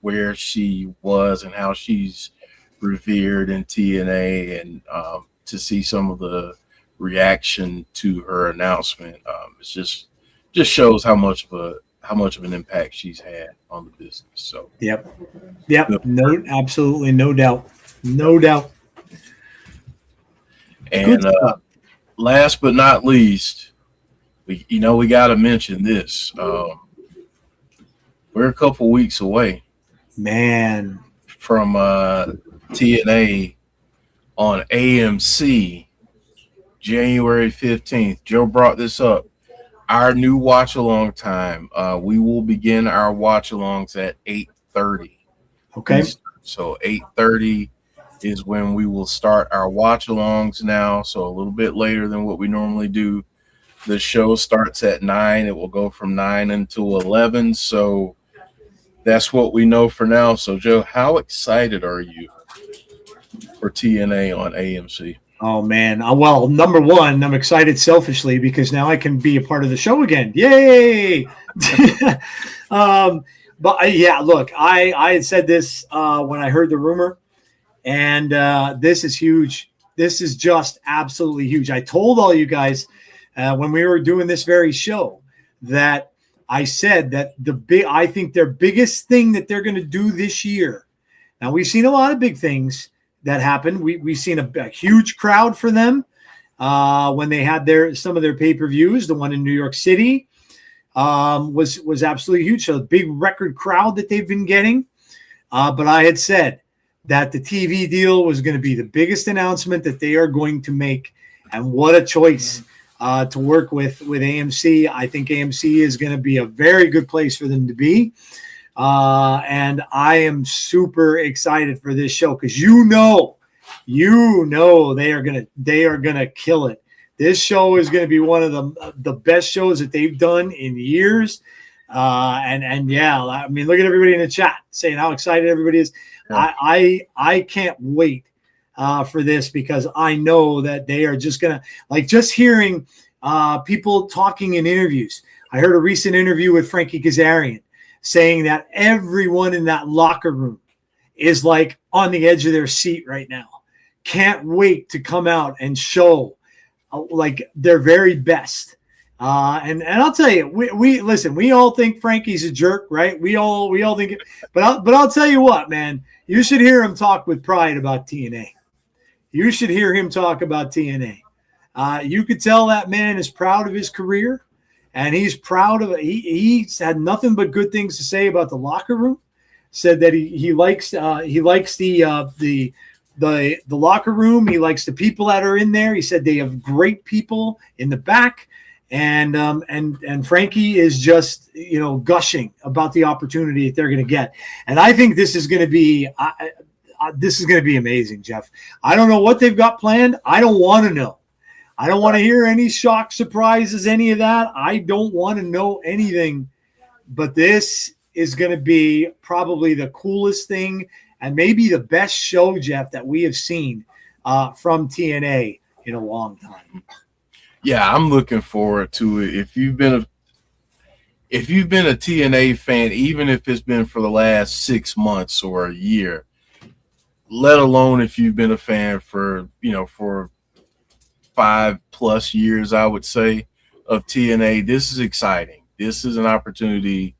where she was and how she's revered in TNA, and to see some of the reaction to her announcement, it's just shows how much of an impact she's had on the business. So yep, no, absolutely, no doubt. And last but not least, we got to mention this. We're a couple weeks away, man, from TNA on AMC, January 15th. Joe brought this up. Our new watch along time. We will begin our watch alongs at 8:30. Okay. So 8:30 is when we will start our watch alongs now. So a little bit later than what we normally do. The show starts at 9. It will go from 9 until 11. So that's what we know for now. So Joe, how excited are you for TNA on AMC? Oh man. Well, number one, I'm excited selfishly because now I can be a part of the show again. Yay. But yeah, look, I had said this when I heard the rumor, and this is huge. This is just absolutely huge. I told all you guys when we were doing this very show that I said that I think their biggest thing that they're going to do this year. Now we've seen a lot of big things that happened. We've seen a huge crowd for them when they had some of their pay-per-views. The one in New York City was absolutely huge. So a big record crowd that they've been getting. But I had said that the TV deal was going to be the biggest announcement that they are going to make. And what a choice to work with AMC. I think AMC is going to be a very good place for them to be. And I am super excited for this show because they are gonna kill it. This show is going to be one of the best shows that they've done in years. And yeah, I mean, look at everybody in the chat saying how excited everybody is. Yeah. I can't wait for this because I know that they are just gonna, like, just hearing people talking in interviews. I heard a recent interview with Frankie Kazarian saying that everyone in that locker room is like on the edge of their seat right now. Can't wait to come out and show like their very best And I'll tell you, we listen. We all think Frankie's a jerk, right? We all think it. But I'll tell you what, man. You should hear him talk with pride about TNA. You should hear him talk about TNA. You could tell that man is proud of his career, and he's proud of it. He's had nothing but good things to say about the locker room. Said that he likes the locker room. He likes the people that are in there. He said they have great people in the back. And Frankie is just, gushing about the opportunity that they're going to get. And I think this is going to be amazing, Jeff. I don't know what they've got planned. I don't want to know. I don't want to hear any shock surprises, any of that. I don't want to know anything. But this is going to be probably the coolest thing and maybe the best show, Jeff, that we have seen from TNA in a long time. Yeah, I'm looking forward to it. If you've been a TNA fan, even if it's been for the last 6 months or a year, let alone if you've been a fan for 5+ years, I would say, of TNA, this is exciting. This is an opportunity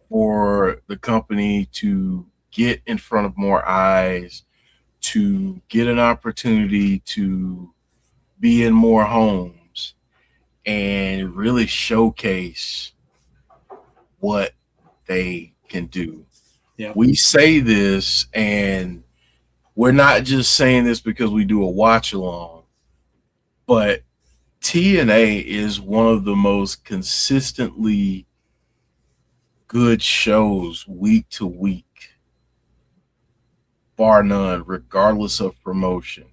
for the company to get in front of more eyes, to get an opportunity to be in more homes, and really showcase what they can do. Yeah. We say this, and we're not just saying this because we do a watch along, but TNA is one of the most consistently good shows week to week, bar none, regardless of promotion.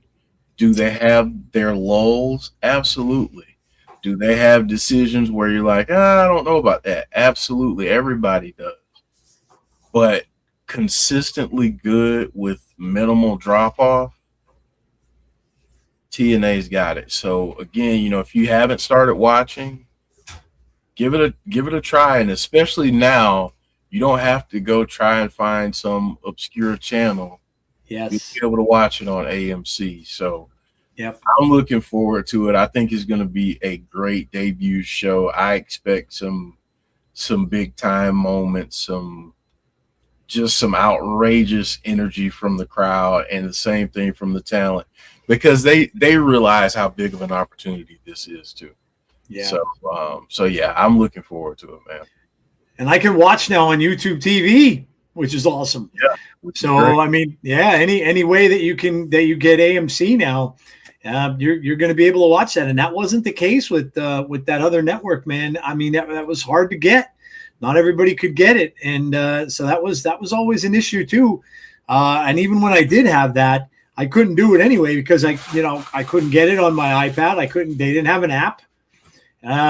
Do they have their lulls? Absolutely. Do they have decisions where you're like, I don't know about that? Absolutely. Everybody does. But consistently good with minimal drop-off, TNA's got it. So, again, if you haven't started watching, give it a try. And especially now, you don't have to go try and find some obscure channel. Yes. You'll be able to watch it on AMC. So, yep. I'm looking forward to it. I think it's going to be a great debut show. I expect some big time moments, some outrageous energy from the crowd, and the same thing from the talent, because they realize how big of an opportunity this is too. Yeah. So yeah, I'm looking forward to it, man. And I can watch now on YouTube TV, which is awesome. Yeah. So I mean, yeah, any way that you get AMC now, you're going to be able to watch that. And that wasn't the case with that other network, man. I mean, that was hard to get. Not everybody could get it, and so that was always an issue too. And even when I did have that, I couldn't do it anyway because I couldn't get it on my iPad. They didn't have an app,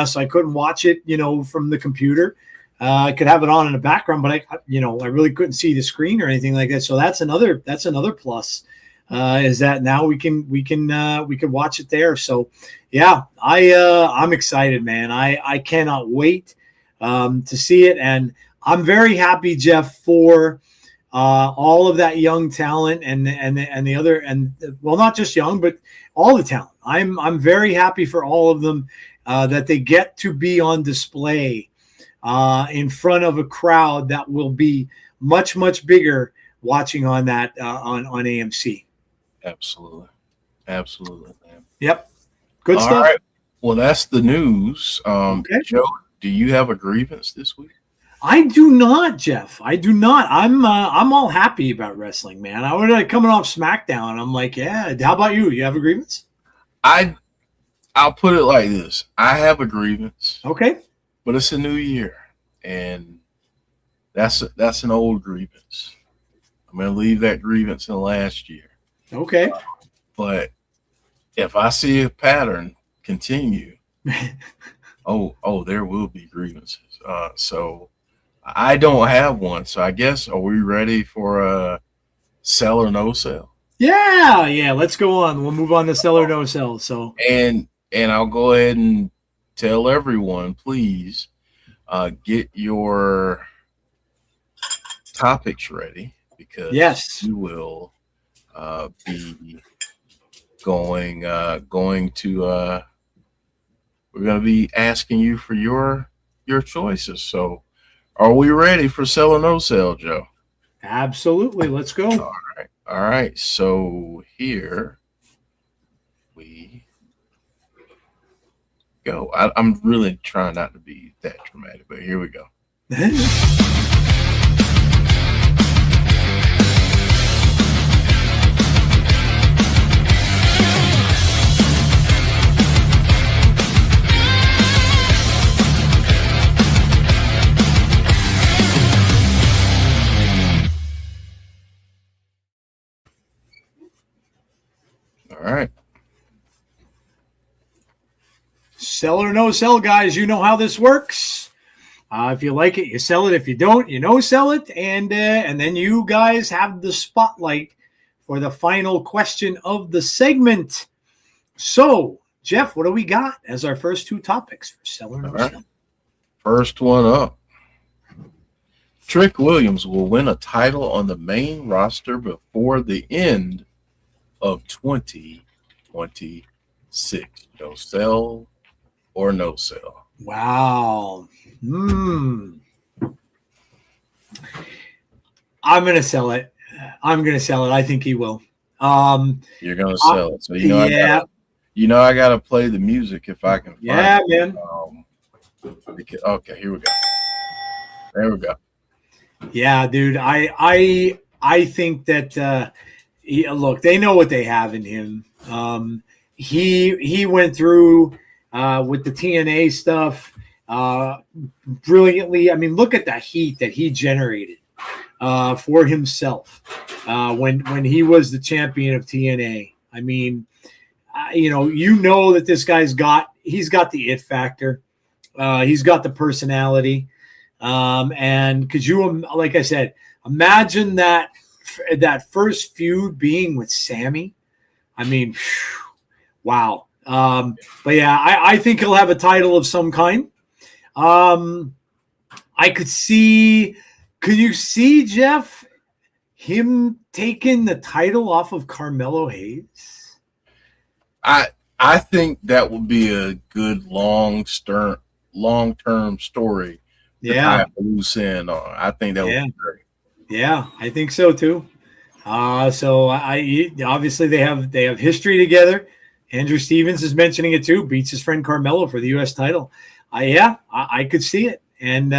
so I couldn't watch it, from the computer. I could have it on in the background, but I really couldn't see the screen or anything like that. So that's another plus. Is that now we can watch it there. So yeah, I'm excited, man. I cannot wait to see it, and I'm very happy, Jeff, for all of that young talent and the other, and well, not just young, but all the talent. I'm very happy for all of them that they get to be on display in front of a crowd that will be much, much bigger watching on that on AMC. Absolutely, man. Yep, good all stuff. Right. Well, that's the news. Okay. Joe, do you have a grievance this week? I do not, Jeff. I do not. I'm all happy about wrestling, man. I was coming off SmackDown. I'm like, yeah. How about you? You have a grievance? I'll put it like this. I have a grievance. Okay. But it's a new year, and that's an old grievance. I'm going to leave that grievance in last year. Okay. But if I see a pattern continue, there will be grievances. So I don't have one. So I guess, are we ready for a sell or no sell? Yeah. Let's go on. We'll move on to sell or no sell. So and I'll go ahead and tell everyone, please get your topics ready, because yes, we will be going to we're going to be asking you for your choices. So, are we ready for sell or no sell, Joe? Absolutely. Let's go. All right. So here we go. I'm really trying not to be that dramatic, but here we go. All right. Sell or no sell, guys. You know how this works. If you like it, you sell it. If you don't, you no sell it. And then you guys have the spotlight for the final question of the segment. So, Jeff, what do we got as our first two topics for sell or no sell? First one up. Trick Williams will win a title on the main roster before the end of 2026. No sell or no sell? Wow. I'm going to sell it. I think he will. You're going to sell it. So, I got to play the music if I can find it. Man. Okay, here we go. There we go. Yeah, dude. I think that look, they know what they have in him. He went through with the TNA stuff brilliantly. I mean, look at the heat that he generated for himself when he was the champion of TNA. I mean, that this guy's he's got the it factor. He's got the personality. And could you, like I said, imagine that first feud being with Sammy? I mean, wow. But yeah, I think he'll have a title of some kind. Could you see, Jeff, him taking the title off of Carmelo Hayes? I think that would be a good long-term story. Yeah, loose end on. I think that would be great. Yeah, I think so too. So obviously they have history together. Andrew Stevens is mentioning it too. Beats his friend Carmelo for the U.S. title. I could see it, and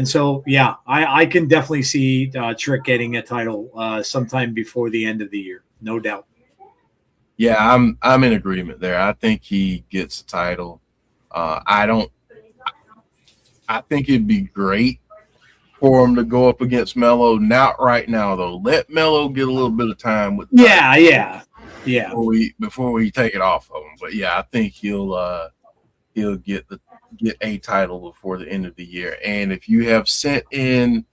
so yeah, I can definitely see Trick getting a title sometime before the end of the year, no doubt. Yeah, I'm in agreement there. I think he gets a title. I think it'd be great for him to go up against Melo. Not right now, though. Let Melo get a little bit of time with. Yeah. Before we take it off of him, but yeah, I think he'll get a title before the end of the year. And if you have sent in,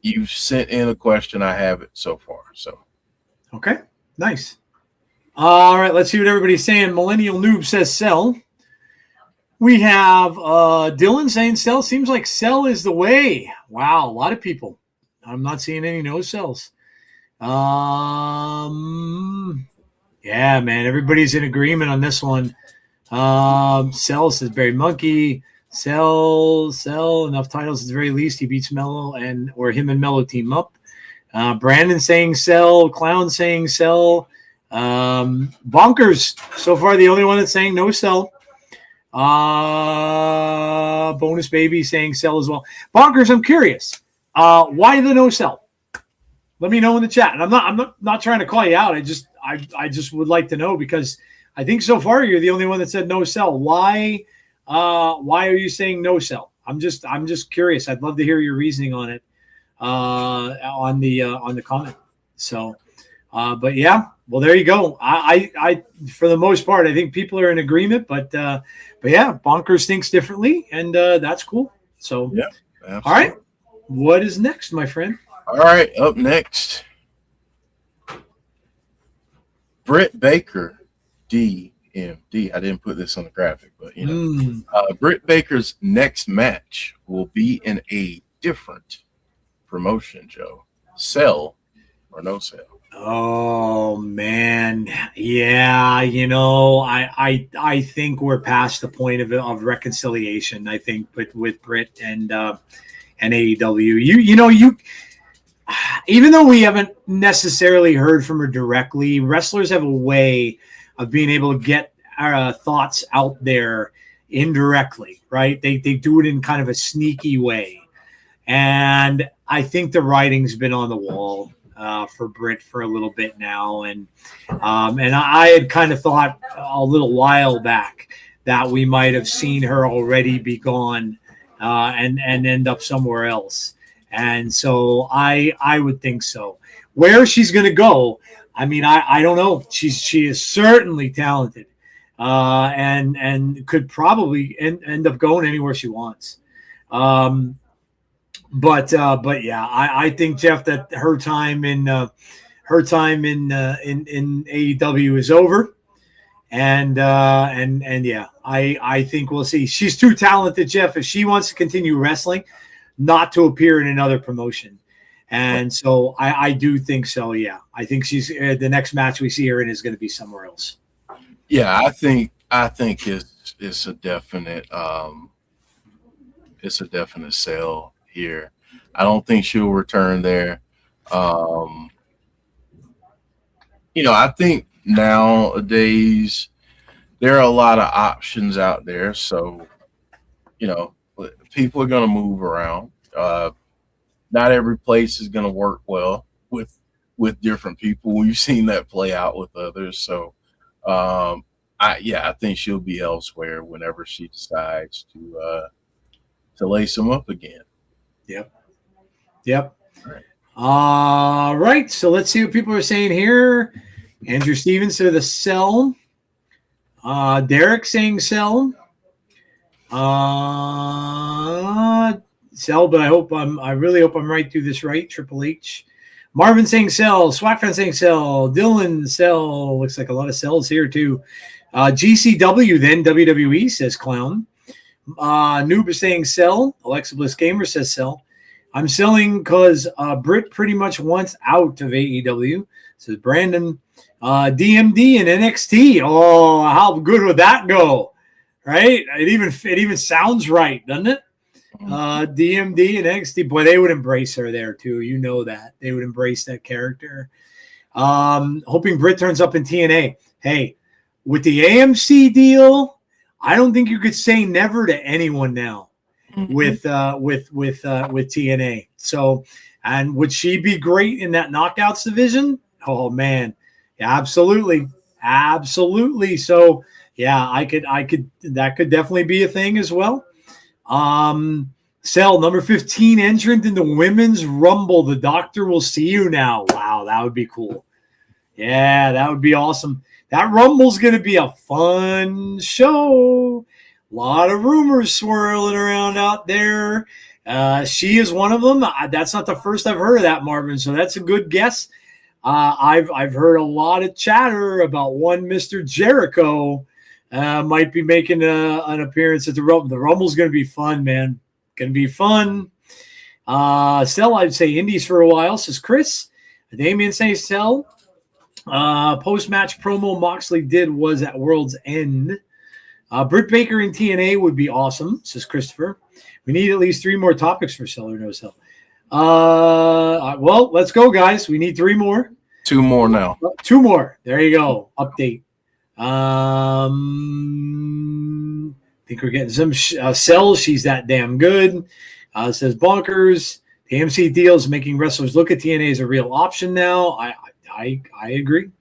you've sent in a question, I have it so far. So, okay, nice. All right, let's see what everybody's saying. Millennial Noob says sell. We have Dylan saying sell. Seems like sell is the way. Wow, a lot of people. I'm not seeing any no sells. Yeah, man, everybody's in agreement on this one. Sell says Barry Monkey. Sell. Enough titles at the very least. He beats Melo or him and Melo team up. Brandon saying sell. Clown saying sell. Bonkers so far the only one that's saying no sell. Bonus Baby saying sell as well. Bonkers, I'm curious. Why the no sell? Let me know in the chat. And I'm not trying to call you out. I just would like to know, because I think so far you're the only one that said no sell. Why are you saying no sell? I'm just curious. I'd love to hear your reasoning on it on the comment. So but yeah, well, there you go. I for the most part, I think people are in agreement, but yeah, Bonkers thinks differently, and that's cool. So yeah, absolutely. All right, what is next, my friend? All right, up next, Britt Baker, DMD. I didn't put this on the graphic, but Britt Baker's next match will be in a different promotion. Joe, sell or no sell? Oh man, yeah. I think we're past the point of reconciliation. I think with Britt and AEW. You even though we haven't necessarily heard from her directly, wrestlers have a way of being able to get our thoughts out there indirectly, right? They do it in kind of a sneaky way. And I think the writing's been on the wall for Britt for a little bit now. And I had kind of thought a little while back that we might have seen her already be gone and end up somewhere else. And so I would think so. Where she's going to go, I mean, I don't know. She is certainly talented and could probably end up going anywhere she wants. But yeah, I think, Jeff, that her time in AEW is over. And yeah, I think we'll see. She's too talented, Jeff, if she wants to continue wrestling, not to appear in another promotion. And so I do think so. Yeah, I think she's the next match we see her in is going to be somewhere else. Yeah, I think it's a definite sell here. I don't think she'll return there. I think nowadays there are a lot of options out there. So, people are going to move around. Not every place is going to work well with different people. We've seen that play out with others. So, I think she'll be elsewhere whenever she decides to lace them up again. Yep. All right. So let's see what people are saying here. Andrew Stevens said the sell. Derek saying sell. Sell, but I really hope I'm right through this right. Triple H. Marvin saying sell. Swatfan saying sell. Dylan sell. Looks like a lot of sells here too. GCW then WWE says clown. Noob is saying sell. Alexa Bliss Gamer says sell. I'm selling because Britt pretty much wants out of AEW. Says Brandon. DMD and NXT. Oh, how good would that go? Right? It even sounds right, doesn't it? DMD and NXT. Boy, they would embrace her there too. You know that. They would embrace that character. Hoping Britt turns up in TNA. Hey, with the AMC deal, I don't think you could say never to anyone now with TNA. So, and would she be great in that knockouts division? Oh man, yeah, absolutely. So yeah, I could that could definitely be a thing as well. Cell number 15 entrant in the women's rumble. The doctor will see you now. Wow, that would be cool. Yeah, that would be awesome. That rumble's going to be a fun show. A lot of rumors swirling around out there. She is one of them. That's not the first I've heard of that, Marvin. So that's a good guess. I've heard a lot of chatter about one Mr. Jericho might be making an appearance at the Rumble. The Rumble's going to be fun, man. Going to be fun. Cell, I'd say Indies for a while, says Chris. Damien says Cell. Post-match promo Moxley did was at World's End. Britt Baker in TNA would be awesome, says Christopher. We need at least 3 more topics for Cell or no Cell. Well, let's go, guys. We need 3 more. 2 more now. 2 more. There you go. Update. I think we're getting some Cell. She's that damn good. Says Bonkers. The MC deals making wrestlers look at TNA as a real option now. I agree.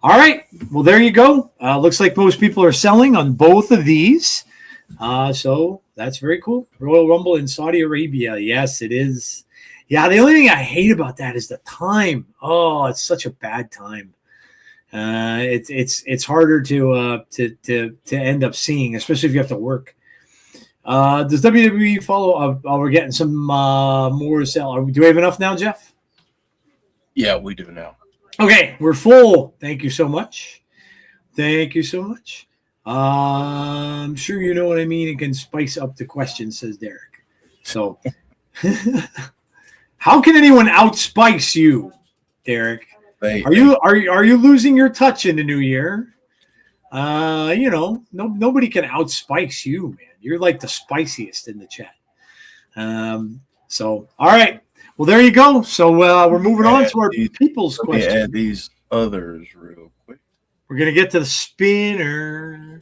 All right. Well, there you go. Looks like most people are selling on both of these. So that's very cool. Royal Rumble in Saudi Arabia. Yes, it is. Yeah, the only thing I hate about that is the time. Oh, it's such a bad time. It's harder to end up seeing, especially if you have to work. Does WWE follow? We're getting some more sell. Do we have enough now, Jeff? Yeah, we do now. Okay, we're full. Thank you so much. I'm sure you know what I mean. It can spice up the question, says Derek. So, how can anyone outspice you? Derek. They, Are you losing your touch in the new year? Nobody can outspice you, man. You're like the spiciest in the chat. So all right. Well, there you go. So we're moving on to our people's question. Let me add these others real quick. We're gonna get to the spinner.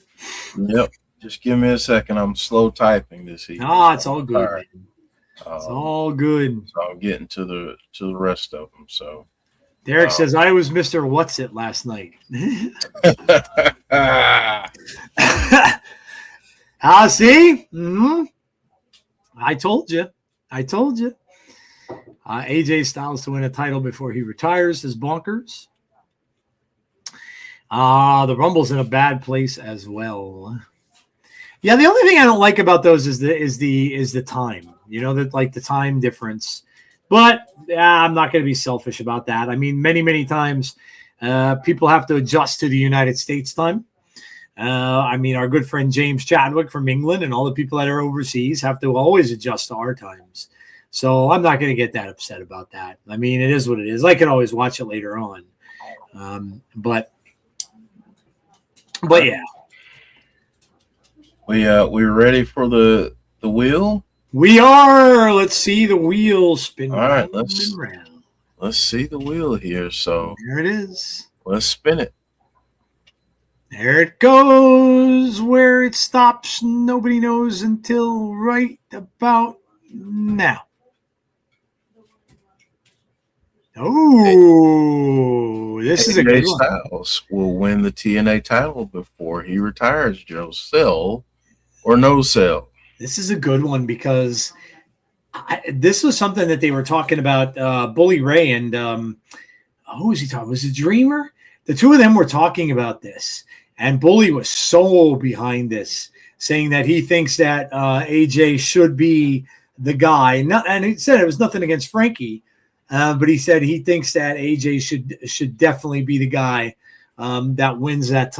Yep. Just give me a second. I'm slow typing this evening. It's all good. Right. It's all good. So I'm getting to the rest of them. So Derek says I was Mr. What's It last night. See? Mm-hmm. I told you. AJ Styles to win a title before he retires is bonkers. The Rumble's in a bad place as well. Yeah, the only thing I don't like about those is the time. The time difference. But I'm not going to be selfish about that. I mean, many times people have to adjust to the United States time. Our good friend James Chadwick from England and all the people that are overseas have to always adjust to our times. So I'm not going to get that upset about that. I mean, it is what it is. I can always watch it later on. But yeah. We're ready for the wheel? We are. Let's see the wheel spin. All right, let's see the wheel here. So there it is. Let's spin it. There it goes. Where it stops, nobody knows until right about now. Oh, this is a good one. Styles will win the TNA title before he retires. Joe, sell or no sell? This is a good one because this was something that they were talking about. Bully Ray and who was he talking? Was it Dreamer? The two of them were talking about this, and Bully was so behind this, saying that he thinks that AJ should be the guy. And he said it was nothing against Frankie, but he said he thinks that AJ should definitely be the guy that wins that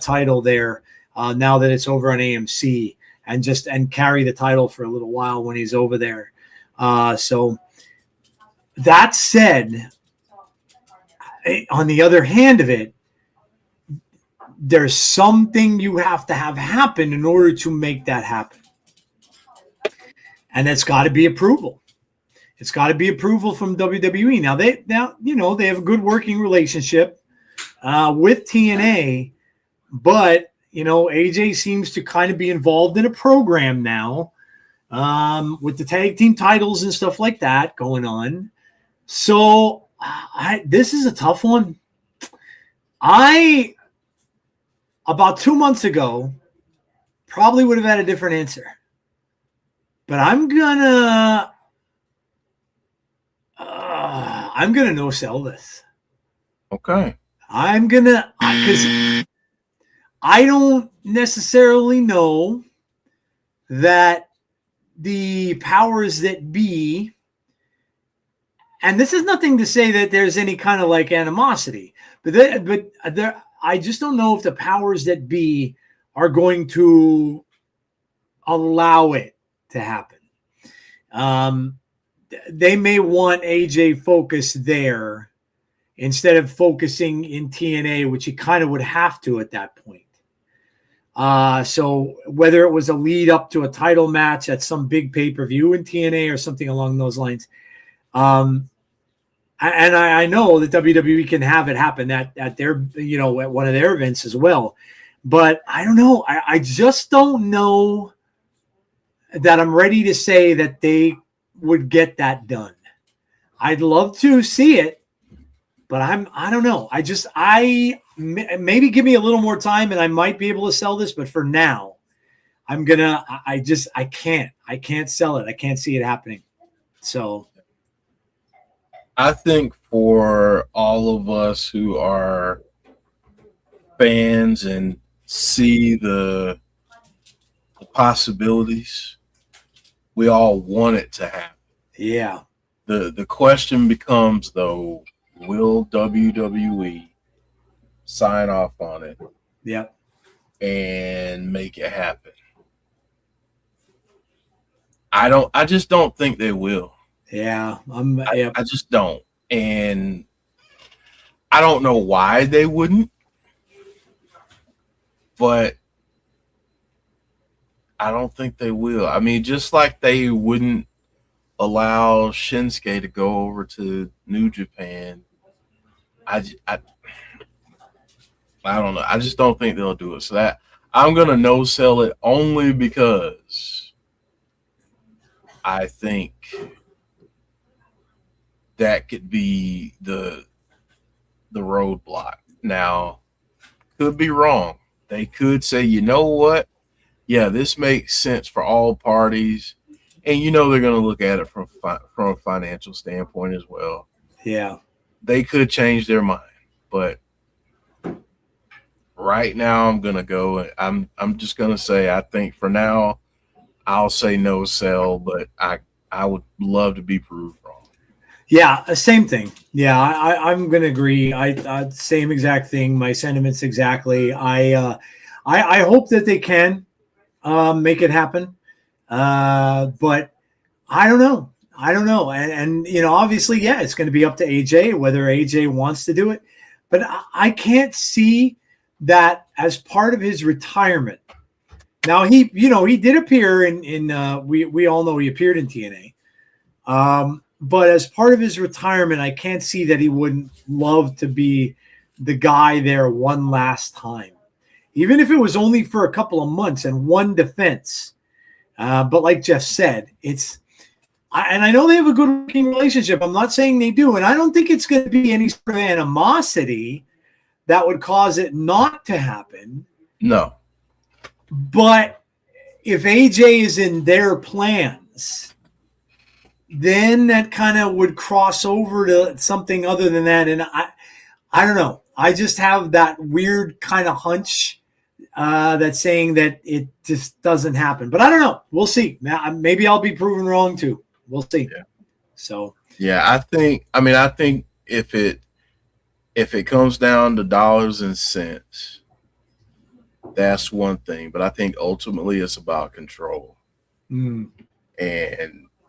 title there now that it's over on AMC. And carry the title for a little while when he's over there. So that said, on the other hand of it, there's something you have to have happen in order to make that happen. And it's got to be approval. It's got to be approval from WWE. Now they have a good working relationship with TNA, but AJ seems to kind of be involved in a program now with the tag team titles and stuff like that going on. So this is a tough one. About 2 months ago, probably would have had a different answer. But I'm gonna no sell this. Okay. Because I don't necessarily know that the powers that be, and this is nothing to say that there's any kind of like animosity, but I just don't know if the powers that be are going to allow it to happen. They may want AJ focused there instead of focusing in TNA, which he kind of would have to at that point. So whether it was a lead up to a title match at some big pay-per-view in TNA or something along those lines. And I know that WWE can have it happen at their, at one of their events as well. But I don't know. I just don't know that I'm ready to say that they would get that done. I'd love to see it, but I don't know. Maybe give me a little more time and I might be able to sell this. But for now, I can't sell it. I can't see it happening. So I think for all of us who are fans and see the possibilities, we all want it to happen. Yeah. The question becomes, though, will WWE sign off on it? Yep. And make it happen? I just don't think they will. Yeah. I just don't. And I don't know why they wouldn't, but I don't think they will. I mean, just like they wouldn't allow Shinsuke to go over to New Japan. I don't know. I just don't think they'll do it. So that I'm gonna no sell it only because I think that could be the roadblock. Now, could be wrong. They could say, you know what? Yeah, this makes sense for all parties. And you know they're going to look at it from a financial standpoint as well. Yeah. They could change their mind. But right now I'm going to go. I'm just going to say I think for now I'll say no sell, but I would love to be proved wrong. Yeah, same thing. Yeah, I'm going to agree. I same exact thing. My sentiments exactly. I hope that they can make it happen. But I don't know. And you know, obviously, yeah, it's going to be up to AJ whether AJ wants to do it. But I can't see that as part of his retirement. Now he did appear in we all know he appeared in TNA. But as part of his retirement, I can't see that he wouldn't love to be the guy there one last time, even if it was only for a couple of months and one defense. But like Jeff said, I know they have a good working relationship. I'm not saying they do, and I don't think it's going to be any sort of animosity that would cause it not to happen. No. But if AJ is in their plans, then that kind of would cross over to something other than that. And I don't know. I just have that weird kind of hunch that's saying that it just doesn't happen. But I don't know. We'll see. Maybe I'll be proven wrong too. We'll see. Yeah. So yeah, I think if it comes down to dollars and cents, that's one thing. But I think ultimately it's about control. And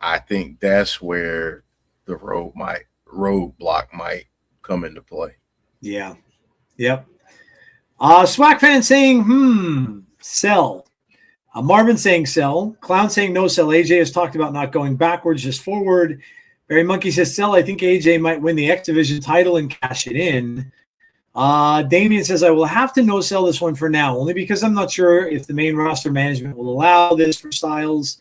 I think that's where the roadblock might come into play. Yeah. Yep. Swag fan saying, sell. Marvin saying sell. Clown saying no sell. AJ has talked about not going backwards, just forward. Barry Monkey says sell. I think AJ might win the X Division title and cash it in. Damien says, I will have to no sell this one for now, only because I'm not sure if the main roster management will allow this for Styles.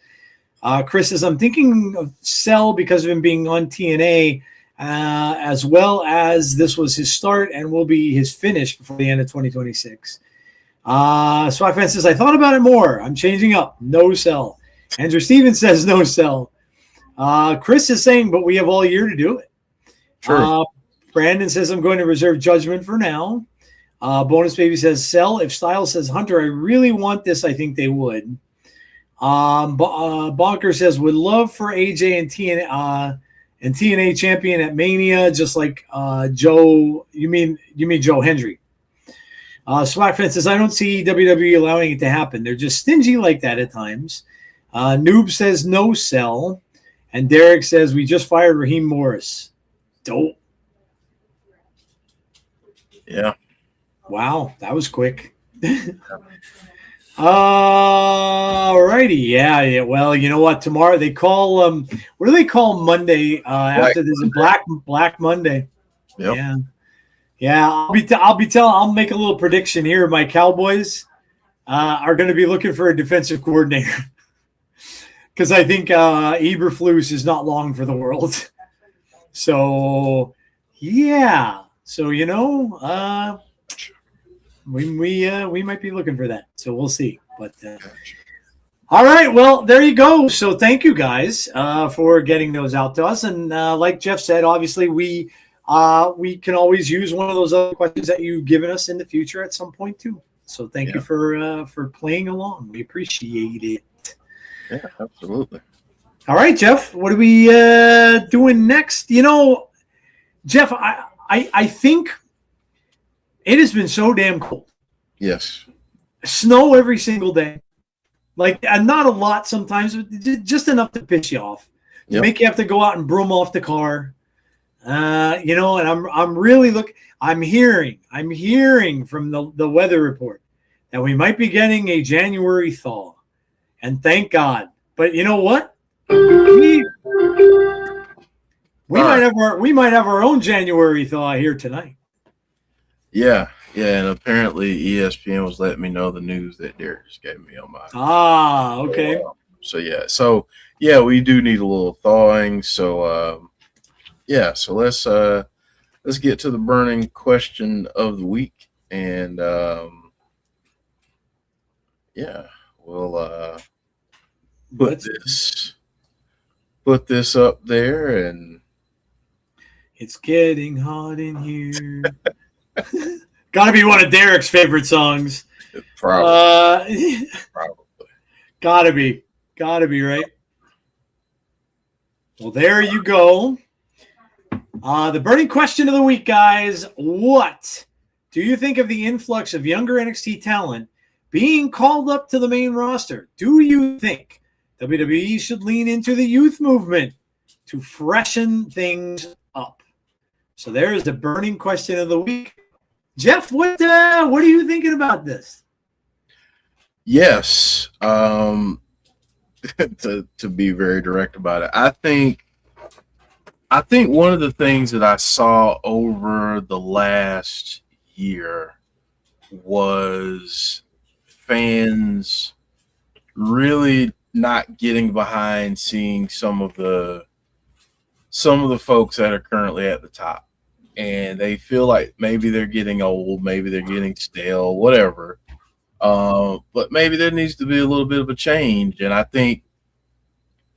Chris says, I'm thinking of sell because of him being on TNA, as well as this was his start and will be his finish before the end of 2026. Swagfan says, I thought about it more. I'm changing up. No sell. Andrew Stevens says no sell. Chris is saying, but we have all year to do it. True. Brandon says, I'm going to reserve judgment for now. Bonus Baby says sell. If Styles says, Hunter, I really want this, I think they would. Bonker says, would love for AJ and TNA champion at Mania, just like Joe. You mean Joe Hendry? Swagfan says, I don't see WWE allowing it to happen. They're just stingy like that at times. Noob says no sell. And Derek says, we just fired Raheem Morris. Dope. Yeah. Wow, that was quick. Alrighty, yeah. Well, you know what? Tomorrow they call what do they call Monday? After this Black Monday. Yep. Yeah. I'll make a little prediction here. My Cowboys are going to be looking for a defensive coordinator because I think Eberflus is not long for the world. So yeah. So we might be looking for that. So we'll see. But all right, well, there you go. So thank you guys for getting those out to us. And like Jeff said, obviously we can always use one of those other questions that you've given us in the future at some point too. So thank you for playing along. We appreciate it. Yeah, absolutely. All right, Jeff, what are we doing next? Jeff, I think it has been so damn cold. Yes. Snow every single day. And not a lot sometimes, but just enough to piss you off. To make you have to go out and broom off the car. And I'm really I'm hearing from the weather report that we might be getting a January thaw, and thank God. But you know what? We might have our own January thaw here tonight. Yeah, and apparently ESPN was letting me know the news that Derek just gave me on my. Okay. So we do need a little thawing. So so let's get to the burning question of the week, and we'll put this up there, and it's getting hot in here. Got to be one of Derek's favorite songs. Probably. Gotta be right. Well, there you go. The burning question of the week, guys. What do you think of the influx of younger NXT talent being called up to the main roster? Do you think WWE should lean into the youth movement to freshen things up? So there's the burning question of the week. Jeff, what are you thinking about this? Yes, to be very direct about it, I think one of the things that I saw over the last year was fans really not getting behind seeing some of the folks that are currently at the top. And they feel like maybe they're getting old, maybe they're getting stale, whatever. But maybe there needs to be a little bit of a change. And I think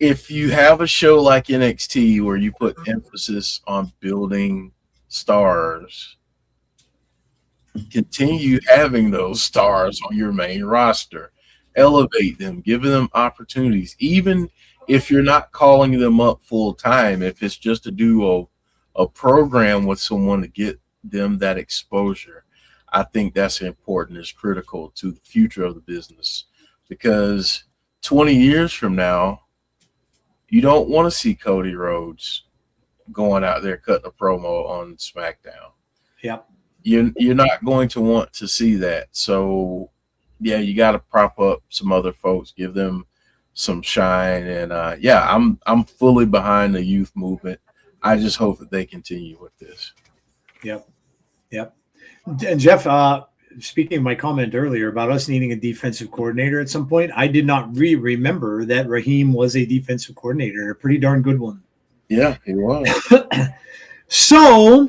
if you have a show like NXT where you put emphasis on building stars, continue having those stars on your main roster, elevate them, give them opportunities, even if you're not calling them up full time, if it's just to do a program with someone to get them that exposure. I think that's important, is critical to the future of the business, because 20 years from now, you don't want to see Cody Rhodes going out there cutting a promo on SmackDown. Yep. You're not going to want to see that. So, you got to prop up some other folks, give them some shine, and I'm fully behind the youth movement. I just hope that they continue with this. Yep. And Jeff, speaking of my comment earlier about us needing a defensive coordinator at some point, I did not remember that Raheem was a defensive coordinator, and a pretty darn good one. Yeah, he was. So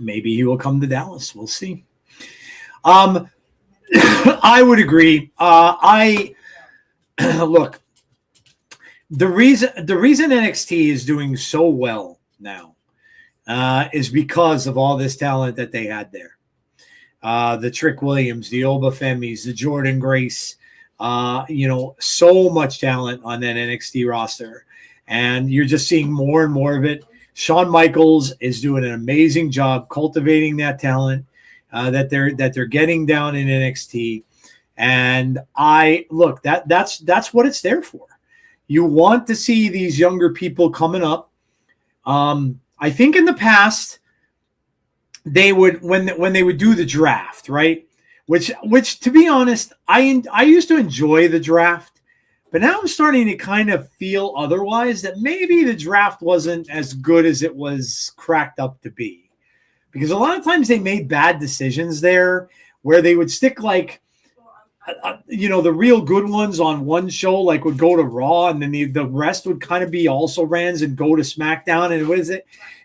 maybe he will come to Dallas. We'll see. I would agree. Look, the reason NXT is doing so well now is because of all this talent that they had there. The Trick Williams, the Oba Femis, the Jordan Grace, so much talent on that NXT roster. And you're just seeing more and more of it. Shawn Michaels is doing an amazing job cultivating that talent that they're getting down in NXT. And that's what it's there for. You want to see these younger people coming up. I think in the past they would, when they would do the draft, right? Which to be honest, I used to enjoy the draft, but now I'm starting to kind of feel otherwise, that maybe the draft wasn't as good as it was cracked up to be, because a lot of times they made bad decisions there, where they would stick like, the real good ones on one show, like would go to Raw, and then the rest would kind of be also rans and go to SmackDown. And it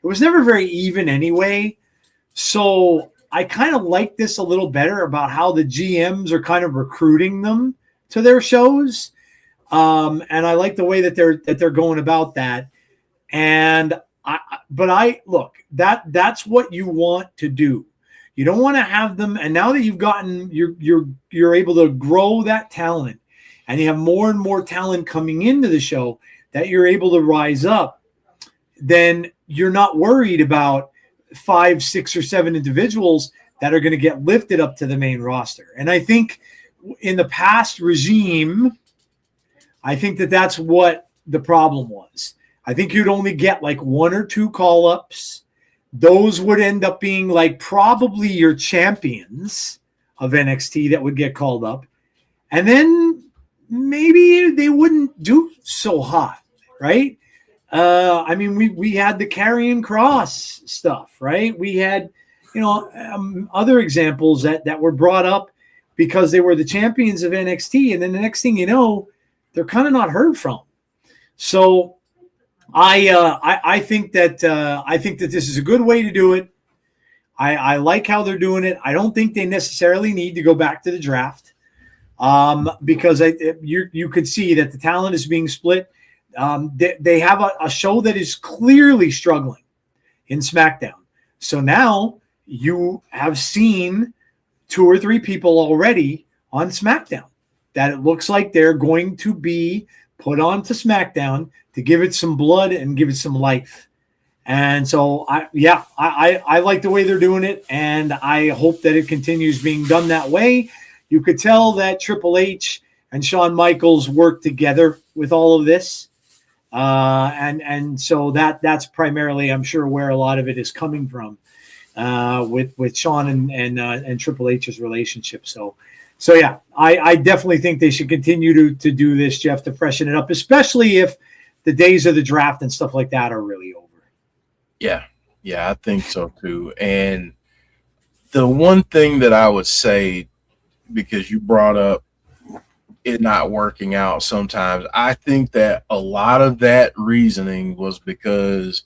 was never very even anyway. So I kind of like this a little better about how the GMs are kind of recruiting them to their shows. And I like the way that they're going about that. And that's what you want to do. You don't want to have them. And now that you're able to grow that talent, and you have more and more talent coming into the show that you're able to rise up, then you're not worried about 5, 6, or 7 individuals that are going to get lifted up to the main roster. And I think in the past regime, I think that's what the problem was. I think you'd only get like 1 or 2 call-ups. Those would end up being like probably your champions of NXT that would get called up. And then maybe they wouldn't do so hot, right? I mean, we had the Karrion Kross stuff, right? We had, other examples that were brought up because they were the champions of NXT. And then the next thing you know, they're kind of not heard from. So I think that this is a good way to do it. I like how they're doing it. I don't think they necessarily need to go back to the draft because you could see that the talent is being split. They have a show that is clearly struggling in SmackDown. So now you have seen 2 or 3 people already on SmackDown that it looks like they're going to be put onto SmackDown to give it some blood and give it some life. And so, I like the way they're doing it, and I hope that it continues being done that way. You could tell that Triple H and Shawn Michaels work together with all of this. And so that's primarily, I'm sure, where a lot of it is coming from with Shawn and Triple H's relationship. So yeah, I definitely think they should continue to do this, Jeff, to freshen it up, especially if the days of the draft and stuff like that are really over. Yeah, I think so too. And the one thing that I would say, because you brought up it not working out sometimes, I think that a lot of that reasoning was because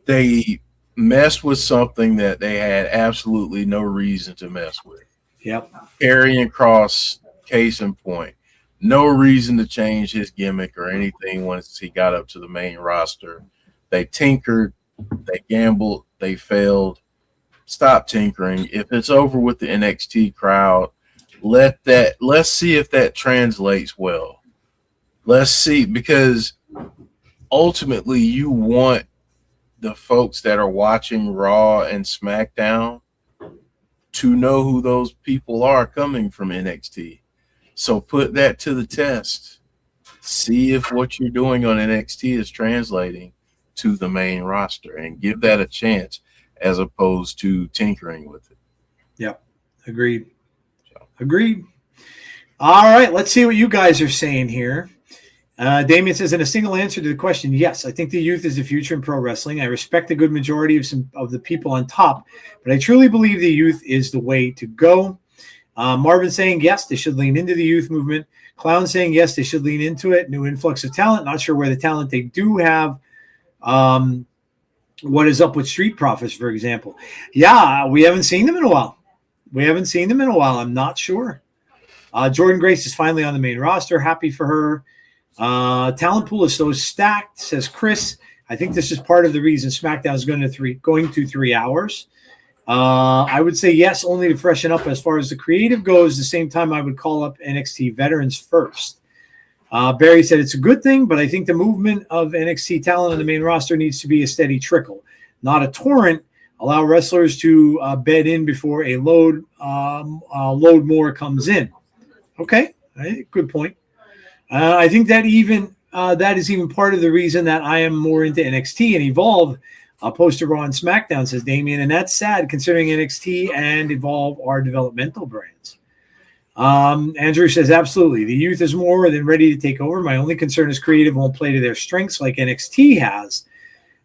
they messed with something that they had absolutely no reason to mess with. Yep. Karrion Kross, case in point. No reason to change his gimmick or anything once he got up to the main roster. They tinkered, they gambled, they failed. Stop tinkering. If it's over with the NXT crowd, let's see if that translates well. Let's see, because ultimately you want the folks that are watching Raw and SmackDown to know who those people are coming from NXT. So put that to the test. See if what you're doing on NXT is translating to the main roster, and give that a chance as opposed to tinkering with it. Yep. Agreed. Agreed. All right. Let's see what you guys are saying here. Damien says, in a single answer to the question, yes, I think the youth is the future in pro wrestling. I respect a good majority of the people on top, but I truly believe the youth is the way to go. Marvin saying, yes, they should lean into the youth movement. Clown saying, yes, they should lean into it. New influx of talent. Not sure where the talent they do have. What is up with Street Profits, for example? Yeah, we haven't seen them in a while. I'm not sure. Jordan Grace is finally on the main roster. Happy for her. Talent pool is so stacked, says Chris. I think this is part of the reason SmackDown is going to 3 hours. I would say yes, only to freshen up as far as the creative goes. The same time, I would call up NXT veterans first. Barry said it's a good thing, but I think the movement of NXT talent on the main roster needs to be a steady trickle, not a torrent. Allow wrestlers to bed in before a load more comes in. Okay, good point. I think that that is even part of the reason that I am more into NXT and Evolve opposed to Raw and SmackDown, says Damien, and that's sad considering NXT and Evolve are developmental brands. Andrew says, absolutely. The youth is more than ready to take over. My only concern is creative won't play to their strengths like NXT has.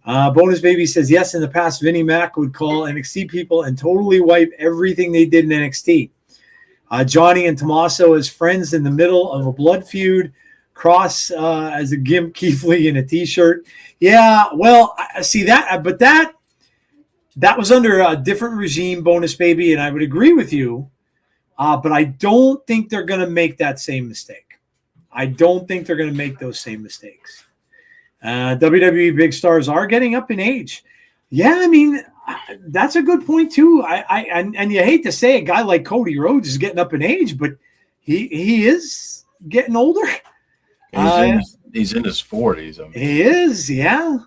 Bonus Baby says, yes, in the past, Vinnie Mac would call NXT people and totally wipe everything they did in NXT. Johnny and Tommaso as friends in the middle of a blood feud. Cross as a gimp, Keith Lee in a T-shirt. Yeah, well, I see that, but that was under a different regime, Bonus Baby, and I would agree with you. But I don't think they're going to make that same mistake. I don't think they're going to make those same mistakes. WWE big stars are getting up in age. Yeah, I mean, that's a good point too. And you hate to say a guy like Cody Rhodes is getting up in age, but he is getting older. He's in his 40s. I mean. He is, yeah.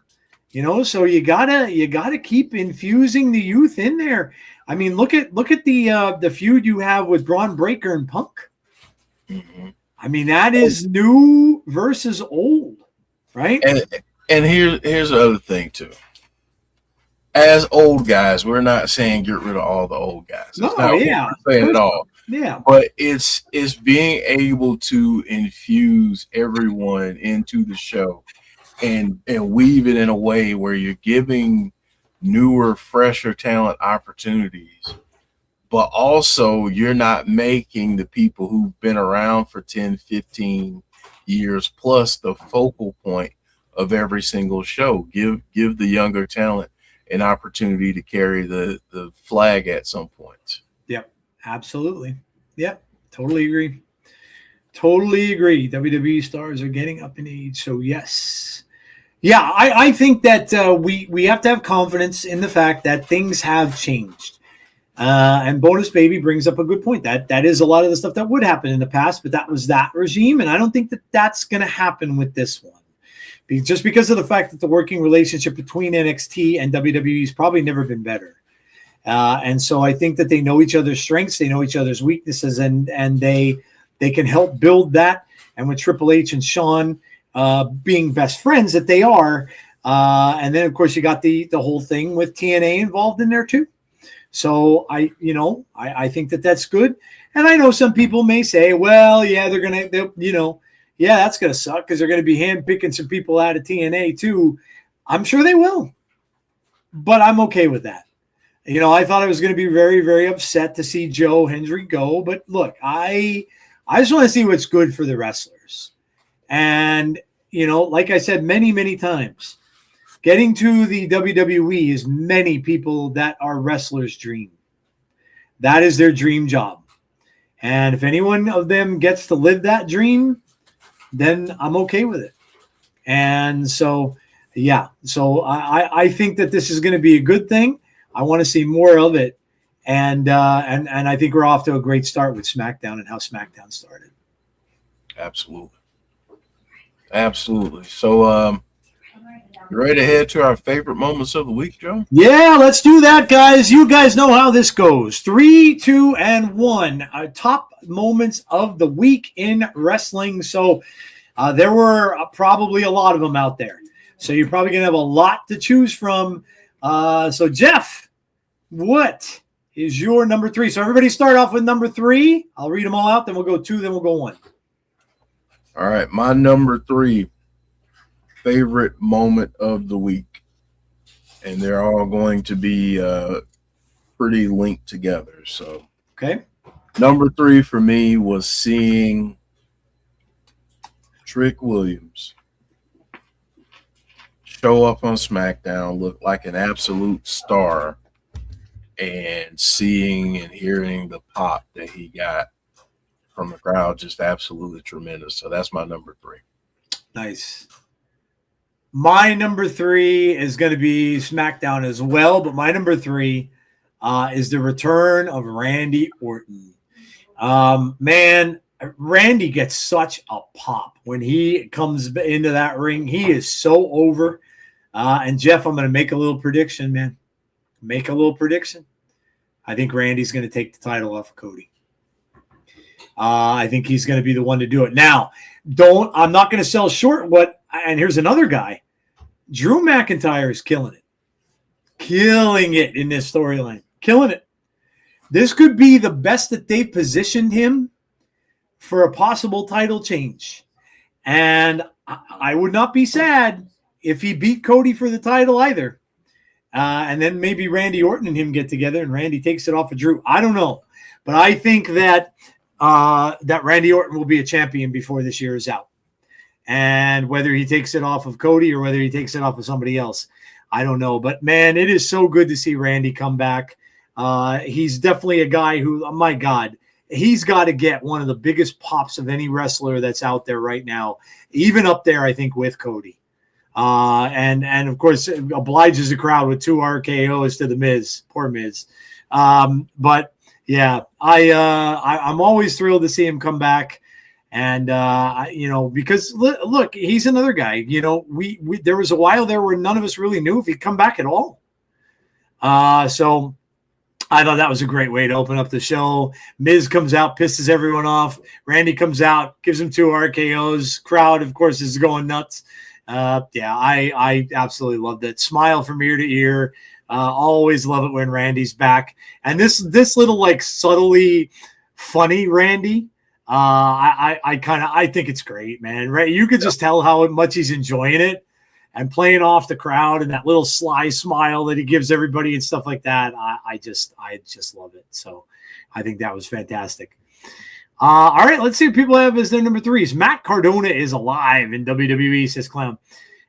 So you gotta keep infusing the youth in there. I mean, look at the feud you have with Braun Breaker and Punk. Mm-hmm. I mean, that is new versus old. right? And here's the other thing too. As old guys, we're not saying get rid of all the old guys. That's No, not yeah, what we're saying at all. yeah, But it's being able to infuse everyone into the show and weave it in a way where you're giving newer, fresher talent opportunities, but also you're not making the people who've been around for 10, 15 years plus the focal point of every single show. Give the younger talent an opportunity to carry the flag at some point. yep, absolutely, yep, totally agree. Totally agree. WWE stars are getting up in age, so yes. Yeah, I think that we have to have confidence in the fact that things have changed. And Bonus Baby brings up a good point. That is a lot of the stuff that would happen in the past, but that was that regime, and I don't think that that's going to happen with this one. Just because of the fact that the working relationship between NXT and WWE has probably never been better. And so I think that they know each other's strengths, they know each other's weaknesses, and they can help build that. And with Triple H and Shawn being best friends that they are, and then of course you got the whole thing with TNA involved in there too. So I think that that's good. And I know some people may say, well, yeah, yeah, that's going to suck because they're going to be handpicking some people out of TNA too. I'm sure they will, but I'm okay with that. I thought I was going to be very, very upset to see Joe Hendry go, but look, I just want to see what's good for the wrestlers. And, like I said many, many times, getting to the WWE is many people that are wrestlers' dream. That is their dream job. And if any one of them gets to live that dream, then I'm okay with it. And so, yeah. So I think that this is going to be a good thing. I want to see more of it. And I think we're off to a great start with SmackDown and how SmackDown started. Absolutely. So, you ready to head to our favorite moments of the week, Joe? Yeah, let's do that, guys. You guys know how this goes. 3, 2, and 1. Our top moments of the week in wrestling. So there were probably a lot of them out there. So you're probably going to have a lot to choose from. So, Jeff, what is your number 3? So everybody start off with number 3. I'll read them all out. Then we'll go 2. Then we'll go 1. All right. My number 3 favorite moment of the week, and they're all going to be pretty linked together. So, okay, number 3 for me was seeing Trick Williams show up on SmackDown, look like an absolute star, and seeing and hearing the pop that he got from the crowd, just absolutely tremendous. So that's my number 3. Nice. My number 3 is going to be SmackDown as well, but my number 3 is the return of Randy Orton. Man, Randy gets such a pop when he comes into that ring. He is so over. And Jeff, I'm going to make a little prediction, man. Make a little prediction. I think Randy's going to take the title off of Cody. I think he's going to be the one to do it. Now, I'm not going to sell short and here's another guy. Drew McIntyre is killing it in this storyline. Killing it. This could be the best that they've positioned him for a possible title change. And I would not be sad if he beat Cody for the title either. And then maybe Randy Orton and him get together and Randy takes it off of Drew. I don't know. But I think that Randy Orton will be a champion before this year is out. And whether he takes it off of Cody or whether he takes it off of somebody else, I don't know. But, man, it is so good to see Randy come back. He's definitely a guy who, oh my God, he's got to get one of the biggest pops of any wrestler that's out there right now, even up there, I think, with Cody. And of course, obliges the crowd with 2 RKOs to the Miz. Poor Miz. But, yeah, I'm always thrilled to see him come back. And, because look, he's another guy, we there was a while there where none of us really knew if he'd come back at all. So I thought that was a great way to open up the show. Miz comes out, pisses everyone off. Randy comes out, gives him 2 RKOs. Crowd, of course, is going nuts. Yeah, I absolutely loved it. Smile from ear to ear. Always love it when Randy's back. And this little like subtly funny Randy, I think it's great, man. Right? You could just tell how much he's enjoying it and playing off the crowd and that little sly smile that he gives everybody and stuff like that. I just love it. So I think that was fantastic. All right, let's see what people have as their number threes. Matt Cardona is alive in WWE, says Clown.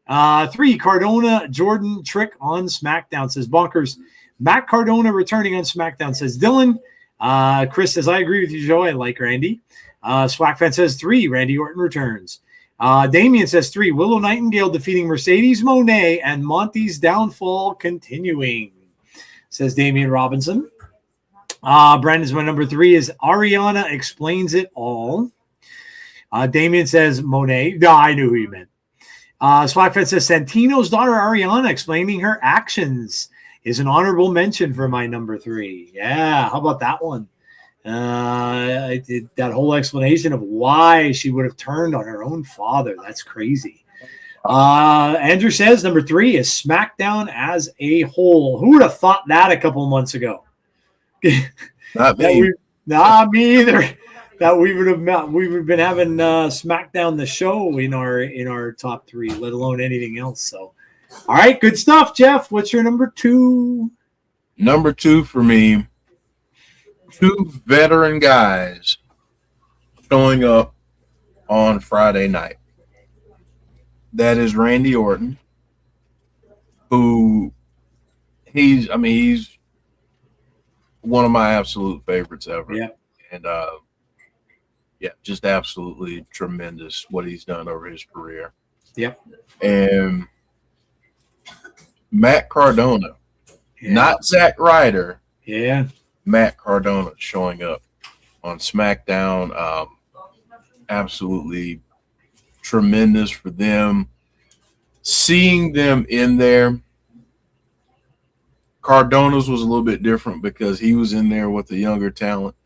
3, Cardona, Jordan, Trick on SmackDown, says Bonkers. Matt Cardona returning on SmackDown, says Dylan. Chris says, I agree with you, Joe. I like Randy. Swackfan says 3, Randy Orton returns. Damian says 3, Willow Nightingale defeating Mercedes Moné and Monty's downfall continuing, says Damian Robinson. Brandon's my number 3 is Ariana explains it all. Damian says Monet. No, I knew who you meant. Swackfed says Santino's daughter Ariana explaining her actions is an honorable mention for my number 3. Yeah, how about that one? I did that whole explanation of why she would have turned on her own father. That's crazy. Andrew says number 3 is SmackDown as a whole. Who would have thought that a couple months ago? Not me. Not me either. That we would have been having SmackDown the show in our top 3, let alone anything else. So, all right, good stuff, Jeff. What's your number 2? Number 2 for me, 2 veteran guys showing up on Friday night. That is Randy Orton, who he's one of my absolute favorites ever. Yeah. And just absolutely tremendous what he's done over his career. Yep. And Matt Cardona, not Zack Ryder. Yeah. Matt Cardona showing up on SmackDown. Absolutely tremendous for them. Seeing them in there, Cardona's was a little bit different because he was in there with the younger talent.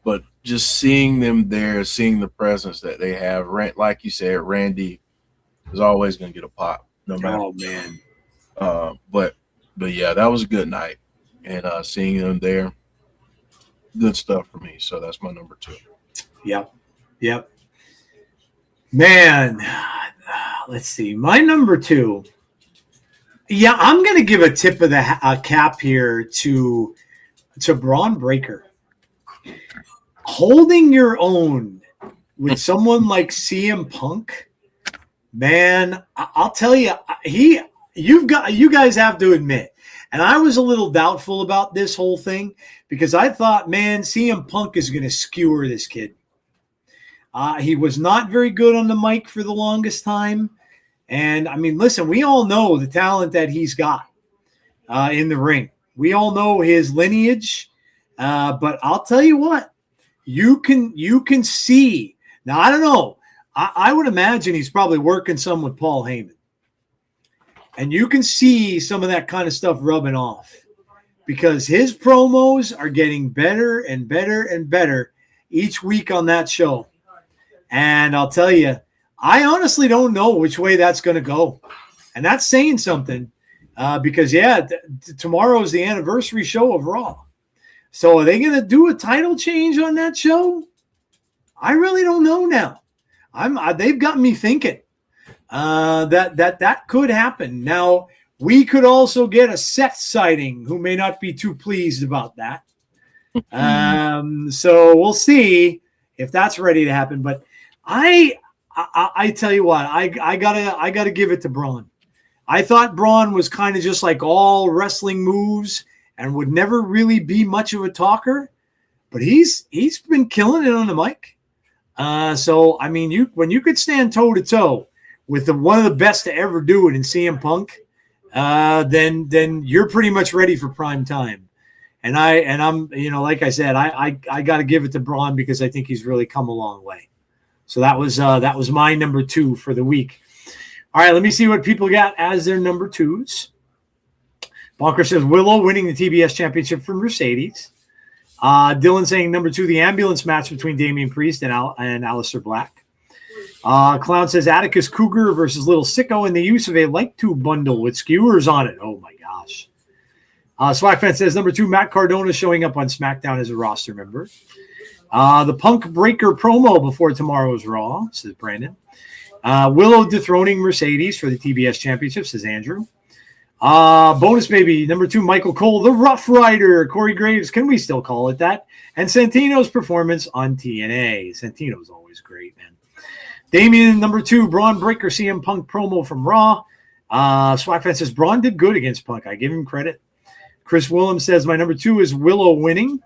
But just seeing them there, seeing the presence that they have, like you said, Randy is always going to get a pop, no matter. Oh man. But yeah, that was a good night, and seeing them there, good stuff for me. So that's my number 2. Yep. Man, let's see. My number 2. Yeah, I'm going to give a tip of the cap here to Braun Breaker. Holding your own with someone like CM Punk, man, I'll tell you, you guys have to admit, and I was a little doubtful about this whole thing because I thought, man, CM Punk is going to skewer this kid. He was not very good on the mic for the longest time. And, I mean, listen, we all know the talent that he's got in the ring. We all know his lineage. But I'll tell you what, you can see. Now, I don't know. I would imagine he's probably working some with Paul Heyman. And you can see some of that kind of stuff rubbing off because his promos are getting better and better and better each week on that show. And I'll tell you, I honestly don't know which way that's going to go. And that's saying something because, tomorrow is the anniversary show of Raw. So are they going to do a title change on that show? I really don't know now. They've got me thinking that could happen. Now, we could also get a Seth sighting who may not be too pleased about that. So we'll see if that's ready to happen. But I tell you what, I gotta give it to Braun. I thought Braun was kind of just like all wrestling moves and would never really be much of a talker, but he's been killing it on the mic. So I mean, when you could stand toe to toe with one of the best to ever do it in CM Punk, then you're pretty much ready for prime time. And I'm like I said, I got to give it to Braun because I think he's really come a long way. So that was my number 2 for the week. All right, let me see what people got as their number 2s. Bonker says Willow winning the TBS championship from Mercedes. Dylan saying number 2, the ambulance match between Damian Priest and Aleister Black. Clown says Atticus Cougar versus Little Sicko in the use of a light tube bundle with skewers on it. Oh my gosh. Swagfan says number 2, Matt Cardona showing up on SmackDown as a roster member. The Punk Breaker promo before tomorrow's Raw, says Brandon. Willow dethroning Mercedes for the TBS Championship, says Andrew. Bonus baby, number 2, Michael Cole, the Rough Rider, Corey Graves, can we still call it that? And Santino's performance on TNA. Santino's always great, man. Damien, number 2, Braun Breaker, CM Punk promo from Raw. Swagfan says Braun did good against Punk. I give him credit. Chris Willem says my number 2 is Willow winning.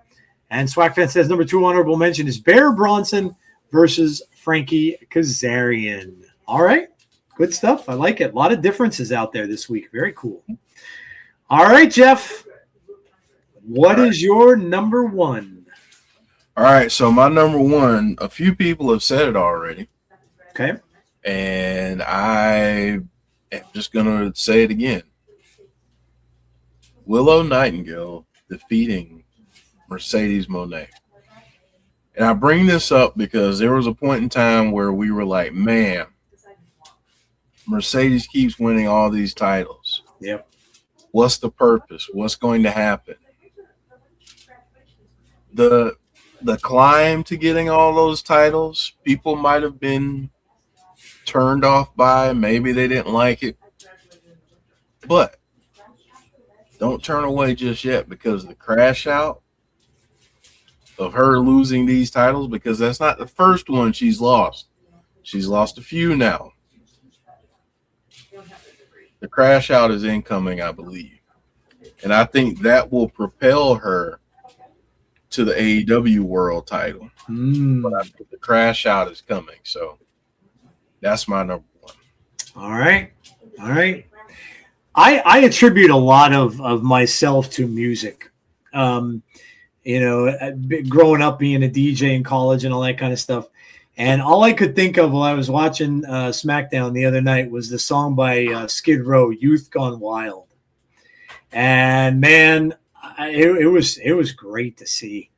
And Swagfan says number 2 honorable mention is Bear Bronson versus Frankie Kazarian. All right. Good stuff. I like it. A lot of differences out there this week. Very cool. All right, Jeff. What is your number 1? All right. So my number 1, a few people have said it already. Okay. And I am just going to say it again. Willow Nightingale defeating Mercedes Moné. And I bring this up because there was a point in time where we were like, man, Mercedes keeps winning all these titles. Yep. What's the purpose? What's going to happen? The climb to getting all those titles, people might have been turned off by. Maybe they didn't like it. But don't turn away just yet, because the crash out of her losing these titles, because that's not the first one she's lost. She's lost a few now. The crash out is incoming, I believe. And I think that will propel her to the AEW world title. But I think the crash out is coming. So that's my number 1. All right. All right. I attribute a lot of myself to music. Growing up being a DJ in college and all that kind of stuff. And all I could think of while I was watching SmackDown the other night was the song by Skid Row, Youth Gone Wild. And man, it was great to see.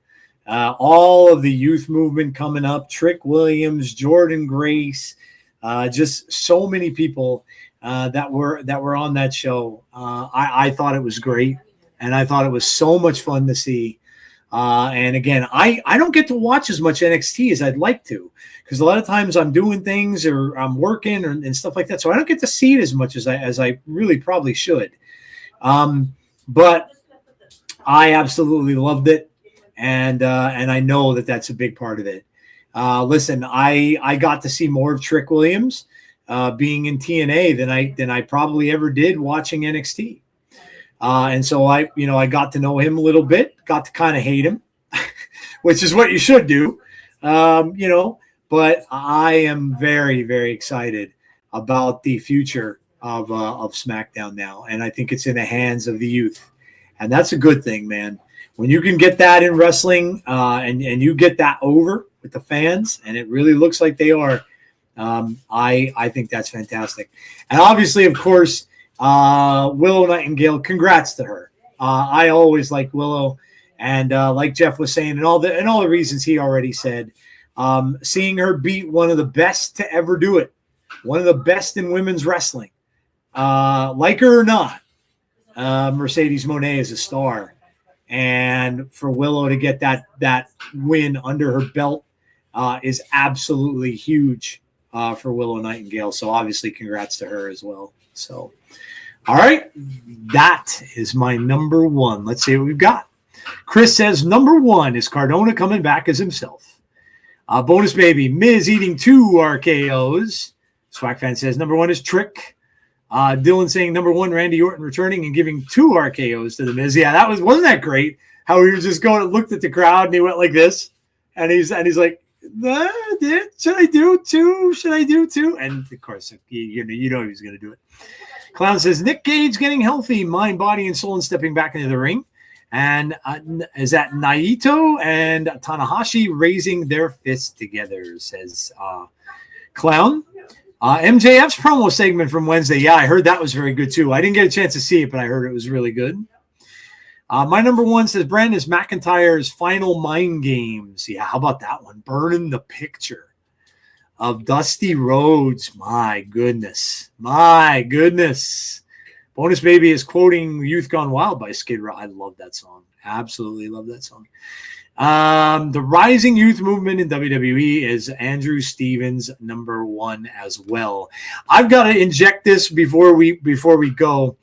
All of the youth movement coming up, Trick Williams, Jordan Grace, just so many people that were on that show. I thought it was great, and I thought it was so much fun to see. And again, I don't get to watch as much NXT as I'd like to, because a lot of times I'm doing things or I'm working and stuff like that, so I don't get to see it as much as I really probably should. But I absolutely loved it, and I know that that's a big part of it. Listen, I got to see more of Trick Williams being in TNA than I probably ever did watching NXT. And so I got to know him a little bit, got to kind of hate him, which is what you should do. But I am very, very excited about the future of SmackDown now. And I think it's in the hands of the youth. And that's a good thing, man. When you can get that in wrestling and you get that over with the fans, and it really looks like they are, I think that's fantastic. And obviously, of course, Willow Nightingale, congrats to her. I always liked Willow, and like Jeff was saying, and all the reasons he already said, seeing her beat one of the best to ever do it, one of the best in women's wrestling, like her or not, Mercedes Moné is a star, and for Willow to get that win under her belt is absolutely huge for Willow Nightingale. So obviously, congrats to her as well. So. All right, that is my number 1. Let's see what we've got. Chris says number 1 is Cardona coming back as himself. Bonus baby, Miz eating 2 RKOs. Swagfan says number 1 is Trick. Dylan saying number 1, Randy Orton returning and giving 2 RKOs to the Miz. Yeah, wasn't that great? How he was just going and looked at the crowd and he went like this, and he's like, should I do 2? Should I do 2? And of course, you know he was going to do it. Clown says Nick Gage getting healthy, mind, body, and soul, and stepping back into the ring. And is that Naito and Tanahashi raising their fists together, says Clown. MJF's promo segment from Wednesday. Yeah, I heard that was very good too. I didn't get a chance to see it, but I heard it was really good. My number 1 says Brandon McIntyre's final mind games. Yeah, how about that one? Burning the picture. of Dusty Rhodes. My goodness. My goodness. Bonus Baby is quoting Youth Gone Wild by Skid Row. I love that song. Absolutely love that song. The rising youth movement in WWE is Andrew Stevens #1 as well. I've got to inject this before we go.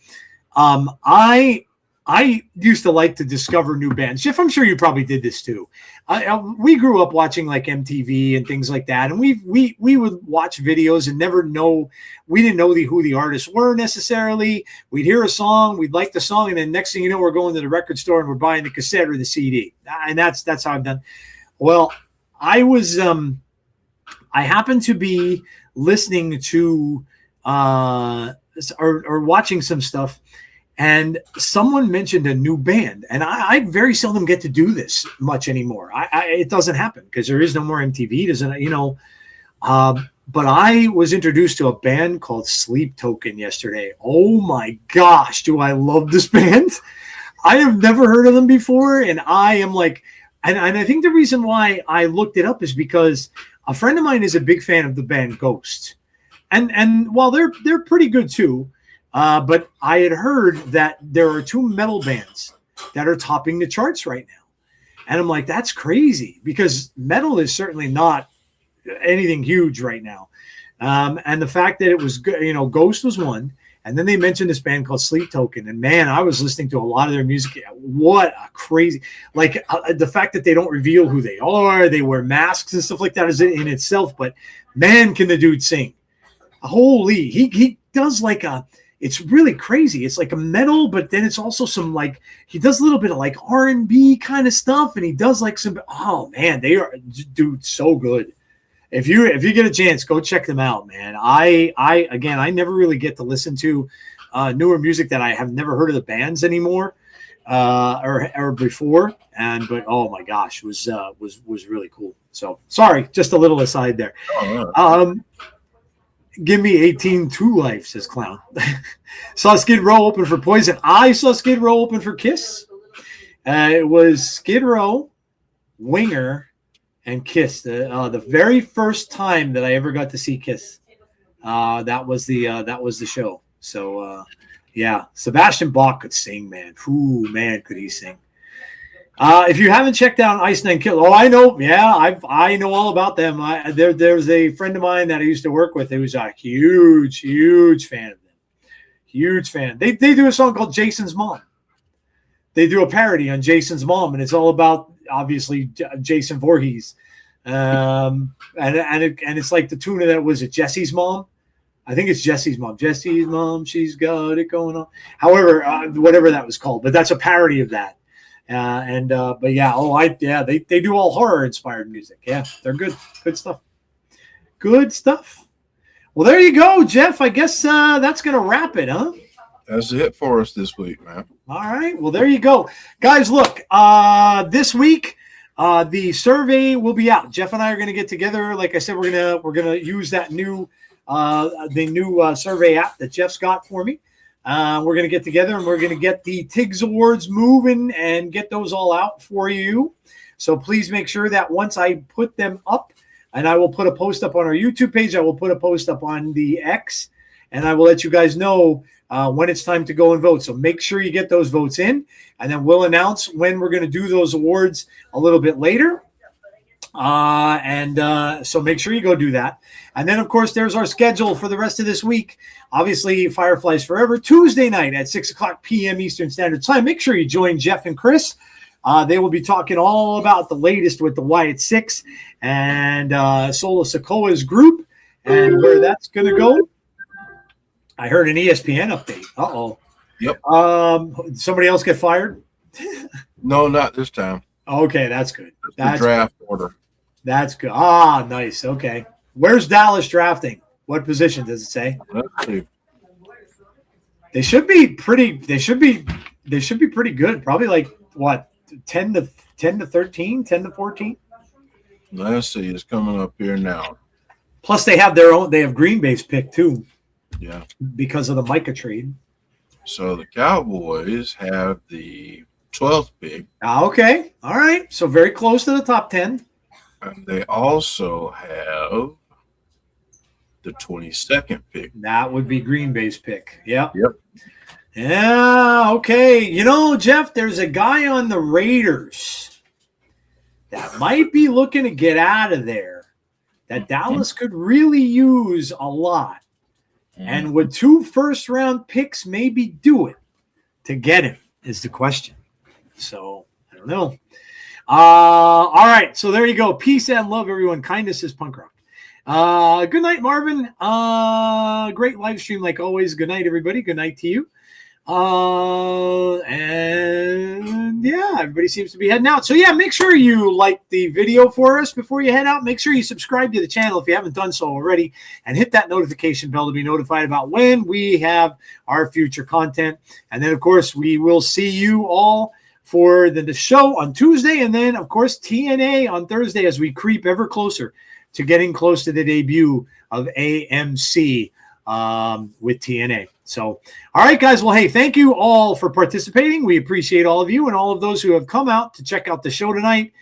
I used to like to discover new bands. Jeff, I'm sure you probably did this too. We grew up watching like MTV and things like that, and we would watch videos and we didn't know who the artists were necessarily. We'd hear a song, we'd like the song, and then next thing you know, we're going to the record store and we're buying the cassette or the CD, and that's how I've done. Well, I happened to be listening to or watching some stuff. And someone mentioned a new band, and I very seldom get to do this much anymore. It doesn't happen because there is no more MTV, but I was introduced to a band called Sleep Token yesterday. Oh my gosh, do I love this band? I have never heard of them before, and I am like, and I think the reason why I looked it up is because a friend of mine is a big fan of the band Ghost, and while they're pretty good too. But I had heard that there are 2 metal bands that are topping the charts right now. And I'm like, that's crazy because metal is certainly not anything huge right now. And the fact that it was, Ghost was one. And then they mentioned this band called Sleep Token. And man, I was listening to a lot of their music. What a crazy, the fact that they don't reveal who they are, they wear masks and stuff like that is in itself. But man, can the dude sing. Holy, he does it's really crazy. It's like a metal, but then it's also some he does a little bit of R&B kind of stuff, and he does oh man, they are, dude, so good. If you get a chance, go check them out, man. I never really get to listen to newer music that I have never heard of the bands anymore or before, but oh my gosh, was really cool. So sorry, just a little aside there. Oh, yeah. Give me 18 2 life, says Clown. Saw Skid Row open for Poison. I saw Skid Row open for Kiss. It was Skid Row, Winger, and Kiss. The very first time that I ever got to see Kiss. That was the show. So yeah, Sebastian Bach could sing, man. Ooh, man, could he sing. If you haven't checked out Ice Nine Kills, I know. Yeah, I know all about them. There's a friend of mine that I used to work with who was a huge fan of them. Huge fan. They do a song called Jason's Mom. They do a parody on Jason's mom, and it's all about obviously Jason Voorhees. And it's like the tune of that, was it Jesse's mom? I think it's Jesse's mom. Jesse's mom, she's got it going on. However, whatever that was called, but that's a parody of that. But yeah, they do all horror inspired music. Yeah, they're good stuff. Good stuff. Well, there you go, Jeff. I guess that's gonna wrap it, huh? That's it for us this week, man. All right. Well, there you go, guys. Look, this week the survey will be out. Jeff and I are gonna get together. Like I said, we're gonna use that new survey app that Jeff's got for me. We're going to get together and we're going to get the TIGS Awards moving and get those all out for you. So please make sure that once I put them up, and I will put a post up on our YouTube page, I will put a post up on the X, and I will let you guys know when it's time to go and vote. So make sure you get those votes in, and then we'll announce when we're going to do those awards a little bit later. So make sure you go do that. And then, of course, there's our schedule for the rest of this week. Obviously, Fireflies Forever, Tuesday night at 6:00 p.m. Eastern Standard Time. Make sure you join Jeff and Chris. They will be talking all about the latest with the Wyatt Six and Solo Sikoa's group and where that's going to go. I heard an ESPN update. Uh-oh. Yep. Somebody else get fired? No, not this time. Okay, that's good. That's the draft order. That's good. Ah, nice. Okay. Where's Dallas drafting? What position does it say? Let's see. They should be pretty pretty good. Probably like what, 10 to 13, 10 to 14? Let's see. It's coming up here now. Plus they have Green Bay's pick too. Yeah. Because of the Micah trade. So the Cowboys have the 12th pick. Okay. All right. So very close to the top 10. And they also have the 22nd pick. That would be Green Bay's pick. Yep. Yep. Yeah, okay. You know, Jeff, there's a guy on the Raiders that might be looking to get out of there that Dallas could really use a lot. And would 2 first-round picks maybe do it to get him is the question. So, I don't know. All right, so there you go. Peace and love, everyone. Kindness is punk rock. Good night, Marvin. Great live stream like always. Good night, everybody. Good night to you. And yeah, everybody seems to be heading out. So yeah, make sure you like the video for us before you head out. Make sure you subscribe to the channel if you haven't done so already, and hit that notification bell to be notified about when we have our future content. And then, of course, we will see you all for the show on Tuesday, and then, of course, TNA on Thursday as we creep ever closer to getting close to the debut of AMC with TNA. So, all right, guys. Well, hey, thank you all for participating. We appreciate all of you and all of those who have come out to check out the show tonight.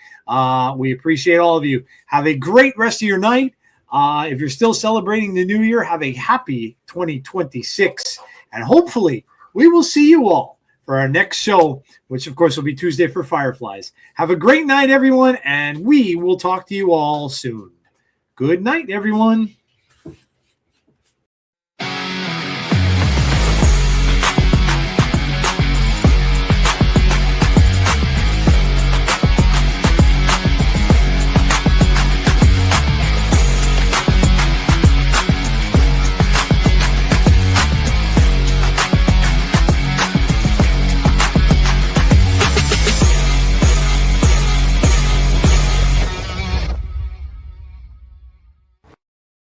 We appreciate all of you. Have a great rest of your night. If you're still celebrating the new year, have a happy 2026. And hopefully we will see you all for our next show, which, of course, will be Tuesday for Fireflies. Have a great night, everyone, and we will talk to you all soon. Good night, everyone.